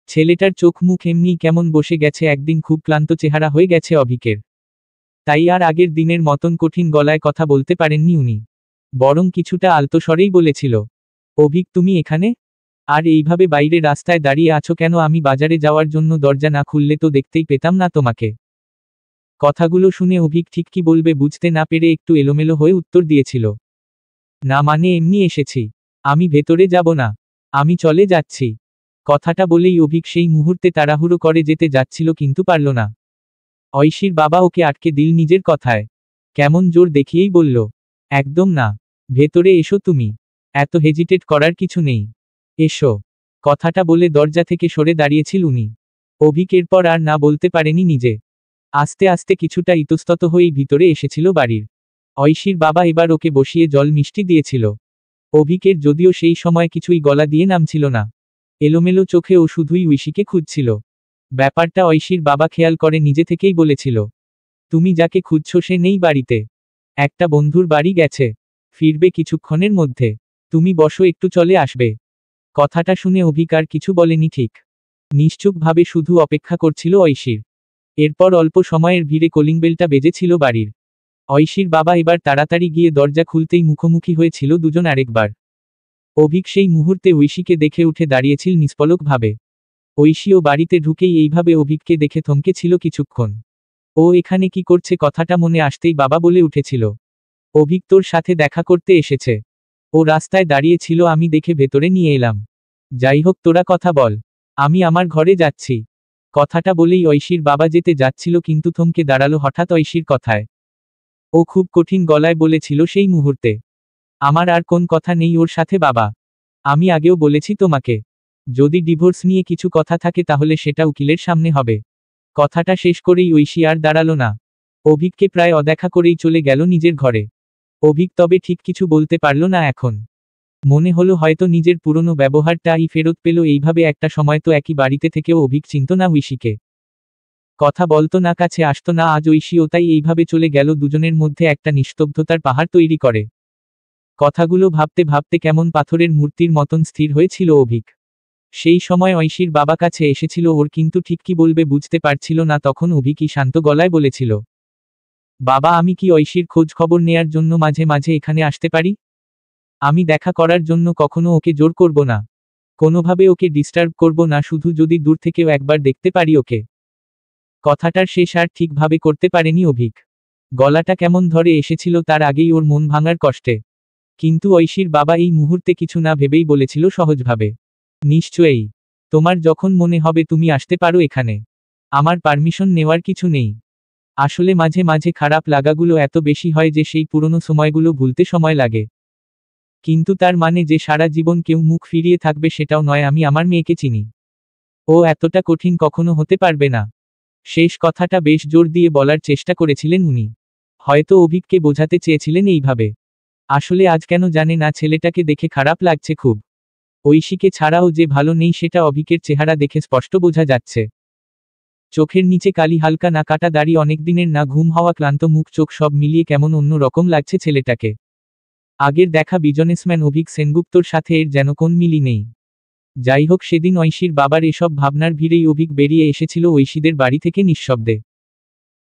S1: ছেলেটার চোখ মুখ এমনিই কেমন বসে গেছে, একদিন খুব ক্লান্ত চেহারা হয়ে গেছে অভিকের। তাই আর আগের দিনের মতন কঠিন গলায় কথা বলতে পারেননি উনি। বরং কিছুটা আলতো স্বরেই বলেছিল, অভিক তুমি এখানে? আর এইভাবে বাইরে রাস্তায় দাঁড়িয়ে আছো কেন? আমি বাজারে যাওয়ার জন্য, দরজা না খুললে তো দেখতেই পেতাম না তোমাকে। কথাগুলো শুনে অভিক ঠিক কি বলবে বুঝতে না পেরে একটু এলোমেলো হয়ে উত্তর দিয়েছিল, না মানে এমনি এসেছি, আমি ভেতরে যাব না, আমি চলে যাচ্ছি। কথাটা বলেই অভিক সেই মুহূর্তে তাড়াহুড়ো করে যেতে যাচ্ছিল, কিন্তু পারল না। ঐশীর বাবা ওকে আটকে দিল নিজের কথায়। কেমন জোর দেখিয়েই বলল, একদম না, ভেতরে এসো তুমি, এত হেজিটেট করার কিছু নেই, এসো। কথাটা বলে দরজা থেকে সরে দাঁড়িয়েছিল উনি। অভিক এরপর আর না বলতে পারেনি নিজে। আস্তে আস্তে কিছুটা ইতস্তত হয়েই ভিতরে এসেছিল বাড়ির। ঐশীর বাবা এবার ওকে বসিয়ে জল মিষ্টি দিয়েছিল। অভিকের যদিও সেই সময় কিছুই গলা দিয়ে নামছিল না। এলোমেলো চোখে ও শুধুই ঐশীকে খুঁজছিল। ব্যাপারটা ঐশীর বাবা খেয়াল করে নিজে থেকেই বলেছিল, তুমি যাকে খুঁজছো সে নেই বাড়িতে, একটা বন্ধুর বাড়ি গেছে, ফিরবে কিছুক্ষণের মধ্যে, তুমি বসো একটু চলে আসবে। কথাটা শুনে অভিক আর কিছু বলেনি, ঠিক নিশ্চুপভাবে শুধু অপেক্ষা করছিল ঐশীর। এরপর অল্প সময়ের ভিড়ে কলিংবেলটা বেজেছিল বাড়ির। ঐশীর বাবা এবার তাড়াতাড়ি গিয়ে দরজা খুলতেই মুখোমুখি হয়েছিল দুজন আরেকবার। অভিক সেই মুহূর্তে ঐশীকে দেখে উঠে দাঁড়িয়েছিল নিষ্পলকভাবে। ঐশীও বাড়িতে ঢুকেই এইভাবে অভিককে দেখে থমকে ছিল কিছুক্ষণ। ও এখানে কি করছে কথাটা মনে আসতেই বাবা বলে উঠেছিল, অভিক তোর সাথে দেখা করতে এসেছে। ও রাস্তায় দাঁড়িয়ে ছিল, আমি দেখে ভেতরে নিয়ে এলাম। যাই হোক তোরা কথা বল, আমি আমার ঘরে যাচ্ছি। কথাটা বলেই ঐশীর বাবা যেতে যাচ্ছিল কিন্তু থমকে দাঁড়ালো হঠাৎ ঐশীর কথায়। ও খুব কঠিন গলায় বলেছিল সেই মুহূর্তে, আমার আর কোন কথা নেই ওর সাথে বাবা। আমি আগেও বলেছি তোমাকে, যদি ডিভোর্স নিয়ে কিছু কথা থাকে তাহলে সেটা উকিলের সামনে হবে। কথাটা শেষ করেই ঐশী আর দাঁড়ালো না। অভিককে প্রায় অদেখা করেই চলে গেল নিজের ঘরে। অভিক তবে ঠিক কিছু বলতে পারল না এখন। মনে হলো হয়তো নিজের পুরনো ব্যবহারটাই ফেরত পেল এইভাবে। একটা সময় তো একই বাড়িতে থেকেও অভিক চিনত না ঐশীকে, কথা বলতো না, কাছে আসতো না। আজ ঐশী ও তাই এইভাবে চলে গেল, দুজনের মধ্যে একটা নিস্তব্ধতার পাহাড় তৈরি করে। কথাগুলো ভাবতে ভাবতে কেমন পাথরের মূর্তির মতন স্থির হয়েছিল অভিক। সেই সময় ঐশীর বাবা কাছে এসেছিল ওর, কিন্তু ঠিক কি বলবে বুঝতে পারছিল না। তখন অভিকই শান্ত গলায় বলেছিল, বাবা আমি কি ঐশীর খোঁজ খবর নেয়ার জন্য মাঝে মাঝে এখানে আসতে পারি? আমি দেখা করার জন্য কখনো ওকে জোর করব না, কোনোভাবে ওকে ডিস্টার্ব করব না, শুধু যদি দূর থেকেও একবার দেখতে পারি ওকে। কথাটার শেষ আর ঠিকভাবে করতে পারেনি অভিক। গলাটা কেমন ধরে এসেছিল তার আগেই ওর মন ভাঙার কষ্টে। কিন্তু ঐশীর বাবা এই মুহূর্তে কিছু না ভেবেই বলেছিল সহজভাবে, নিশ্চয়ই, তোমার যখন মনে হবে তুমি আসতে পারো এখানে, আমার পারমিশন নেওয়ার কিছু নেই। আসলে মাঝে মাঝে খারাপ লাগাগুলো এত বেশি হয় যে সেই পুরনো সময়গুলো ভুলতে সময় লাগে। কিন্তু তার মানে যে সারা জীবন কেউ মুখ ফিরিয়ে থাকবে সেটাও নয়। আমি আমার মেয়েকে চিনি, ও এতটা কঠিন কখনো হতে পারবে না। শেষ কথাটা বেশ জোর দিয়ে বলার চেষ্টা করেছিলেন উনি। হয়তো অভিককে বোঝাতে চেয়েছিলেন এইভাবে। আসলে আজ কেন জানে না ছেলেটাকে দেখে খারাপ লাগছে খুব। ঐশীকে ছাড়াও যে ভালো নেই সেটা অভিকের চেহারা দেখে স্পষ্ট বোঝা যাচ্ছে। চোখের নিচে কালি, হালকা না কাটা দাড়ি, অনেকদিনের না ঘুম হওয়া ক্লান্ত মুখ, চোখ সব মিলিয়ে কেমন অন্য রকম লাগছে ছেলেটাকে। আগের দেখা বিজনেসম্যান অভিক সেনগুপ্তর সাথে এর যেন কোন মিলই নেই। যাই হোক, সেদিন ঐশীর বাবার এসব ভাবনার ভিড়েই অভিক বেরিয়ে এসেছিল ঐশীদের বাড়ি থেকে নিঃশব্দে।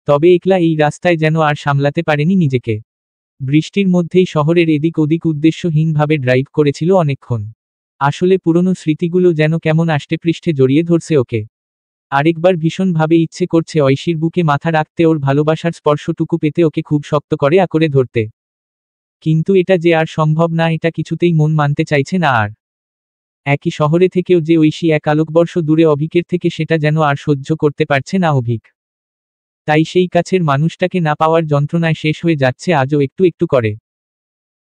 S1: তবে একলা এই রাস্তায় যেন আর সামলাতে পারেনি নিজেকে। বৃষ্টির মধ্যেই শহরের এদিক ওদিক উদ্দেশ্যহীনভাবে ড্রাইভ করেছিল অনেকক্ষণ। আসলে পুরনো স্মৃতিগুলো যেন কেমন আষ্টেপৃষ্ঠে জড়িয়ে ধরছে ওকে। আরেকবার ভীষণভাবে ইচ্ছে করছে ঐশীর বুকে মাথা রাখতে, ওর ভালোবাসার স্পর্শটুকু পেতে, ওকে খুব শক্ত করে আঁকড়ে ধরতে। কিন্তু এটা যে আর সম্ভব না, এটা কিছুতেই মন মানতে চাইছে না আর। একই শহরে থেকেও যে ঐশী এক আলোকবর্ষ দূরে অভিকের থেকে, সেটা যেন আর সহ্য করতে পারছে না অভিক। তাই সেই কাছের মানুষটাকে না পাওয়ার যন্ত্রণায় শেষ হয়ে যাচ্ছে আজও একটু একটু করে।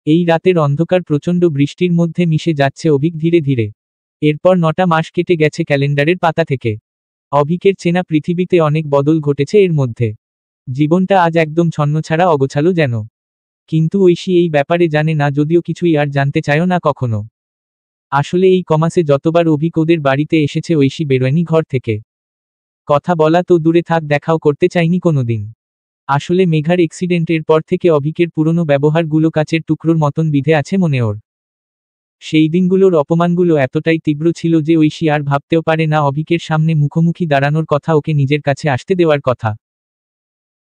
S1: এই রাতের অন্ধকার প্রচণ্ড বৃষ্টির মধ্যে মিশে যাচ্ছে অভিক ধীরে ধীরে। এরপর 9টা মাস কেটে গেছে ক্যালেন্ডারের পাতা থেকে। অভিকের চেনা পৃথিবীতে অনেক বদল ঘটেছে এর মধ্যে। জীবনটা আজ একদম ছন্নছাড়া, অগোছালো যেন। কিন্তু ঐশী এই ব্যাপারে জানে না, যদিও কিছুই আর জানতে চায়ও না কখনো। আসলে এই কমাসে যতবার অভিক ওদের বাড়িতে এসেছে ঐশী বেরোয়নি ঘর থেকে। কথা বলা তো দূরে থাক, দেখাও করতে চায়নি কোনোদিন। আসলে মেঘার অ্যাক্সিডেন্টের পর থেকে অভিকের পুরনো ব্যবহারগুলো কাচের টুকরোর মতন বিঁধে আছে মনে ওর। সেই দিনগুলোর অপমানগুলো এতটাই তীব্র ছিল যে ঐশী আর ভাবতেও পারে না অভিকের সামনে মুখোমুখি দাঁড়ানোর কথা, ওকে নিজের কাছে আসতে দেওয়ার কথা।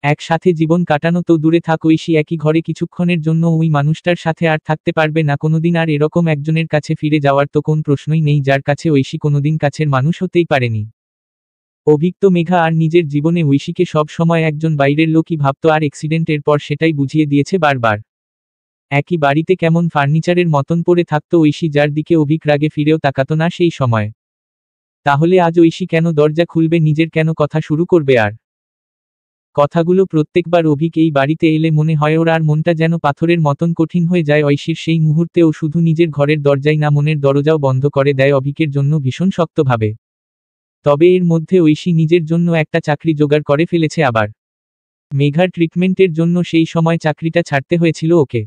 S1: একসাথে জীবন কাটানো তো দূরে থাক, ঐশী একই ঘরে কিছুক্ষণের জন্য ওই মানুষটার সাথে আর থাকতে পারবে না কোনোদিন। আর এরকম একজনের কাছে ফিরে যাওয়ার তো কোন প্রশ্নই নেই, যার কাছে ঐশী কোনোদিন কাছের মানুষ হতেই পারেনি। অভিক তো মেঘা আর নিজের জীবনে ঐশীকে সব সময় একজন বাইরের লোকই ভাবত, আর অ্যাক্সিডেন্টের পর সেটাই বুঝিয়ে দিয়েছে বারবার। একই বাড়িতে কেমন ফার্নিচারের মতন পড়ে থাকত ঐশী, যার দিকে অভিক রাগে ফিরেও তাকাত না সেই সময়। তাহলে আজ ঐশী কেন দরজা খুলবে, নিজের কেন কথা শুরু করবে? আর কথাগুলো প্রত্যেকবার অভিক এই বাড়িতে এলে মনে হয় ওর, আর মনটা যেন পাথরের মতন কঠিন হয়ে যায় ঐশীর। সেই মুহূর্তে ও শুধু নিজের ঘরের দরজাই না, মনের দরজাও বন্ধ করে দেয় অভিকের জন্য ভীষণ শক্তভাবে। তবে এর মধ্যে ঐশী নিজের জন্য একটা চাকরি জোগাড় করে ফেলেছে আবার। মেঘার ট্রিটমেন্টের জন্য সেই সময় চাকরিটা ছাড়তে হয়েছিল ওকে।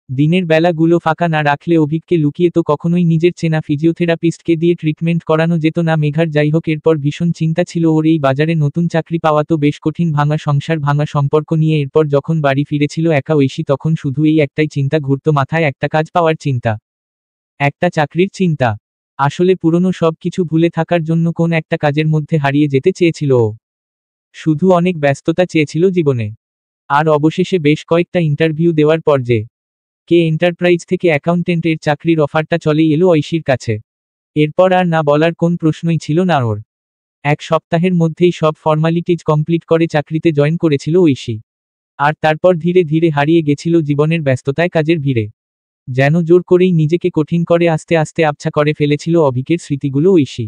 S1: দিনের বেলাগুলো ফাঁকা না রাখলে অভিককে লুকিয়ে তো কখনোই নিজের চেনা ফিজিওথেরাপিস্টকে দিয়ে ট্রিটমেন্ট করানো যেত না মেঘার। যাই হোক, এরপর ভীষণ চিন্তা ছিল ওর এই বাজারে নতুন চাকরি পাওয়া তো বেশ কঠিন, ভাঙা সংসার, ভাঙা সম্পর্ক নিয়ে। এরপর যখন বাড়ি ফিরেছিল একা ঐশী, তখন শুধু এই একটাই চিন্তা ঘুরত মাথায়, একটা কাজ পাওয়ার চিন্তা, একটা চাকরির চিন্তা। আসলে পুরনো সব কিছু ভুলে থাকার জন্য কোন একটা কাজের মধ্যে হারিয়ে যেতে চেয়েছিল ও। শুধু অনেক ব্যস্ততা চেয়েছিল জীবনে। আর অবশেষে বেশ কয়েকটা ইন্টারভিউ দেওয়ার পর যে কে এন্টারপ্রাইজ থেকে অ্যাকাউন্টেন্টের চাকরির অফারটা চলেই এলো ঐশীর কাছে। এরপর আর না বলার কোন প্রশ্নই ছিল না ওর। এক সপ্তাহের মধ্যেই সব ফর্মালিটিজ কমপ্লিট করে চাকরিতে জয়েন করেছিল ঐশী। আর তারপর ধীরে ধীরে হারিয়ে গেছিল জীবনের ব্যস্ততায়, কাজের ভিড়ে। যেন জোর করেই নিজেকে কঠিন করে আস্তে আস্তে আবছা করে ফেলেছিল অভিকের স্মৃতিগুলো ঐশী।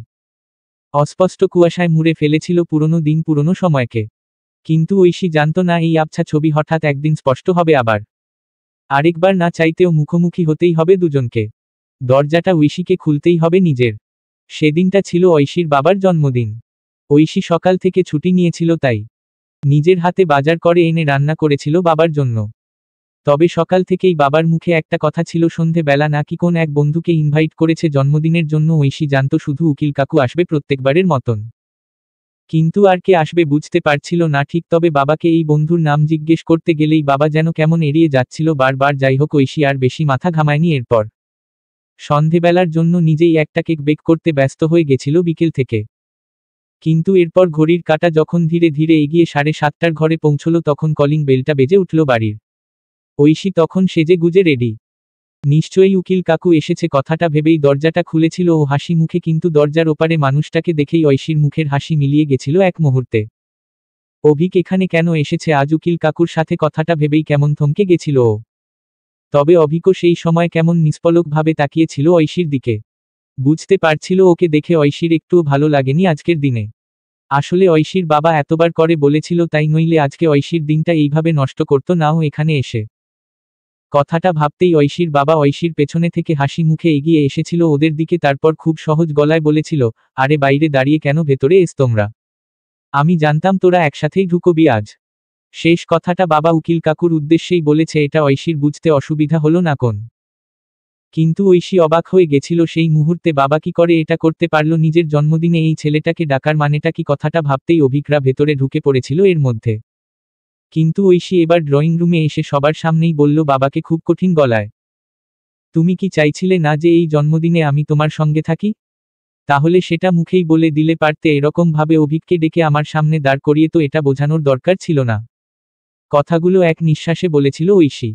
S1: অস্পষ্ট কুয়াশায় মুড়ে ফেলেছিল পুরনো দিন, পুরনো সময়কে। কিন্তু ঐশী জানত না এই আবছা ছবি হঠাৎ একদিন স্পষ্ট হবে আবার। আরেকবার না চাইতেও মুখোমুখি হতেই হবে দুজনকে। দরজাটা ঐশীকে খুলতেই হবে নিজের। সেদিনটা ছিল ঐশীর বাবার জন্মদিন। ঐশী সকাল থেকে ছুটি নিয়েছিল, তাই নিজের হাতে বাজার করে এনে রান্না করেছিল বাবার জন্য। তবে সকাল থেকেই বাবার মুখে একটা কথা ছিল, সন্ধে বেলা নাকি কোন এক বন্ধুকে ইনভাইট করেছে জন্মদিনের জন্য। ঐশী জানত শুধু উকিল কাকু আসবে প্রত্যেকবারের মতন, কিন্তু আর কে আসবে বুঝতে পারছিল না ঠিক। তবে বাবাকে এই বন্ধুর নাম জিজ্ঞেস করতে গেলেই বাবা যেন কেমন এড়িয়ে যাচ্ছিল বারবার। যাই হোক, ঐশী আর বেশি মাথা ঘামায়নি। এরপর সন্ধেবেলার জন্য নিজেই একটা কেক বেক করতে ব্যস্ত হয়ে গেছিল বিকেল থেকে। কিন্তু এরপর ঘড়ির কাঁটা যখন ধীরে ধীরে এগিয়ে 7:30টার ঘরে পৌঁছল, তখন কলিং বেলটা বেজে উঠল বাড়ির। ঐশী তখন সেজে গুজে রেডি। নিশ্চয়ই উকিল কাকু এসেছে কথাটা ভেবেই দরজাটা খুলেছিল ও হাসি মুখে। কিন্তু দরজার ওপারে মানুষটাকে দেখেই ঐশীর মুখের হাসি মিলিয়ে গেছিল এক মুহূর্তে। অভিক এখানে কেন এসেছে আজ উকিল কাকুর সাথে, কথাটা ভেবেই কেমন থমকে গেছিল ও। তবে অভিকও সেই সময় কেমন নিষ্পলকভাবে তাকিয়েছিল ঐশীর দিকে। বুঝতে পারছিল ওকে দেখে ঐশীর একটুও ভালো লাগেনি আজকের দিনে। আসলে ঐশীর বাবা এতবার করে বলেছিল তাই, নইলে আজকে ঐশীর দিনটা এইভাবে নষ্ট করতো না ও এখানে এসে। কথাটা ভাবতেই ঐশীর বাবা ঐশীর পেছনে থেকে হাসি মুখে এগিয়ে এসেছিল ওদের দিকে। তারপর খুব সহজ গলায় বলেছিল, আরে বাইরে দাঁড়িয়ে কেন, ভেতরে এস তোমরা। আমি জানতাম তোরা একসাথেই ঢুকবি আজ। শেষ কথাটা বাবা উকিল কাকুর উদ্দেশ্যেই বলেছে, এটা ঐশীর বুঝতে অসুবিধা হলো না কোন। কিন্তু ঐশী অবাক হয়ে গেছিল সেই মুহূর্তে, বাবা কি করে এটা করতে পারল নিজের জন্মদিনে এই ছেলেটাকে ডাকার মানেটা কি। কথাটা ভাবতেই অভিকরা ভেতরে ঢুকে পড়েছিল এর মধ্যে। কিন্তু ঐশী এবার ড্রয়িং রুমে এসে সবার সামনেই বলল বাবাকে খুব কঠিন গলায়, তুমি কি চাইছিলে না যে এই জন্মদিনে আমি তোমার সঙ্গে থাকি? তাহলে সেটা মুখেই বলে দিলে পারতে। এরকম ভাবে অভিককে ডেকে আমার সামনে দাঁড় করিয়ে তো এটা বোঝানোর দরকার ছিল না। কথাগুলো এক নিঃশ্বাসে বলেছিল ঐশী।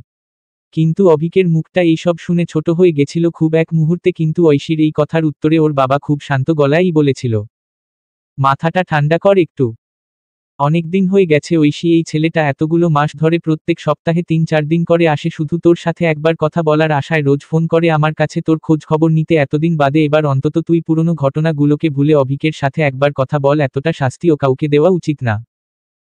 S1: কিন্তু অভিকের মুখটা এইসব শুনে ছোট হয়ে গেছিল খুব এক মুহূর্তে। কিন্তু ঐশীর এই কথার উত্তরে ওর বাবা খুব শান্ত গলায়ই বলেছিল, মাথাটা ঠান্ডা কর একটু। অনেকদিন হয়ে গেছে ঐশী, এই ছেলেটা এতগুলো মাস ধরে প্রত্যেক সপ্তাহে 3-4 দিন করে আসে শুধু তোর সাথে একবার কথা বলার আশায়। রোজ ফোন করে আমার কাছে তোর খোঁজ খবর নিতে। এতদিন বাদে এবার অন্তত তুই পুরনো ঘটনাগুলোকে ভুলে অভিকের সাথে একবার কথা বল। এতটা শাস্তিও কাউকে দেওয়া উচিত না।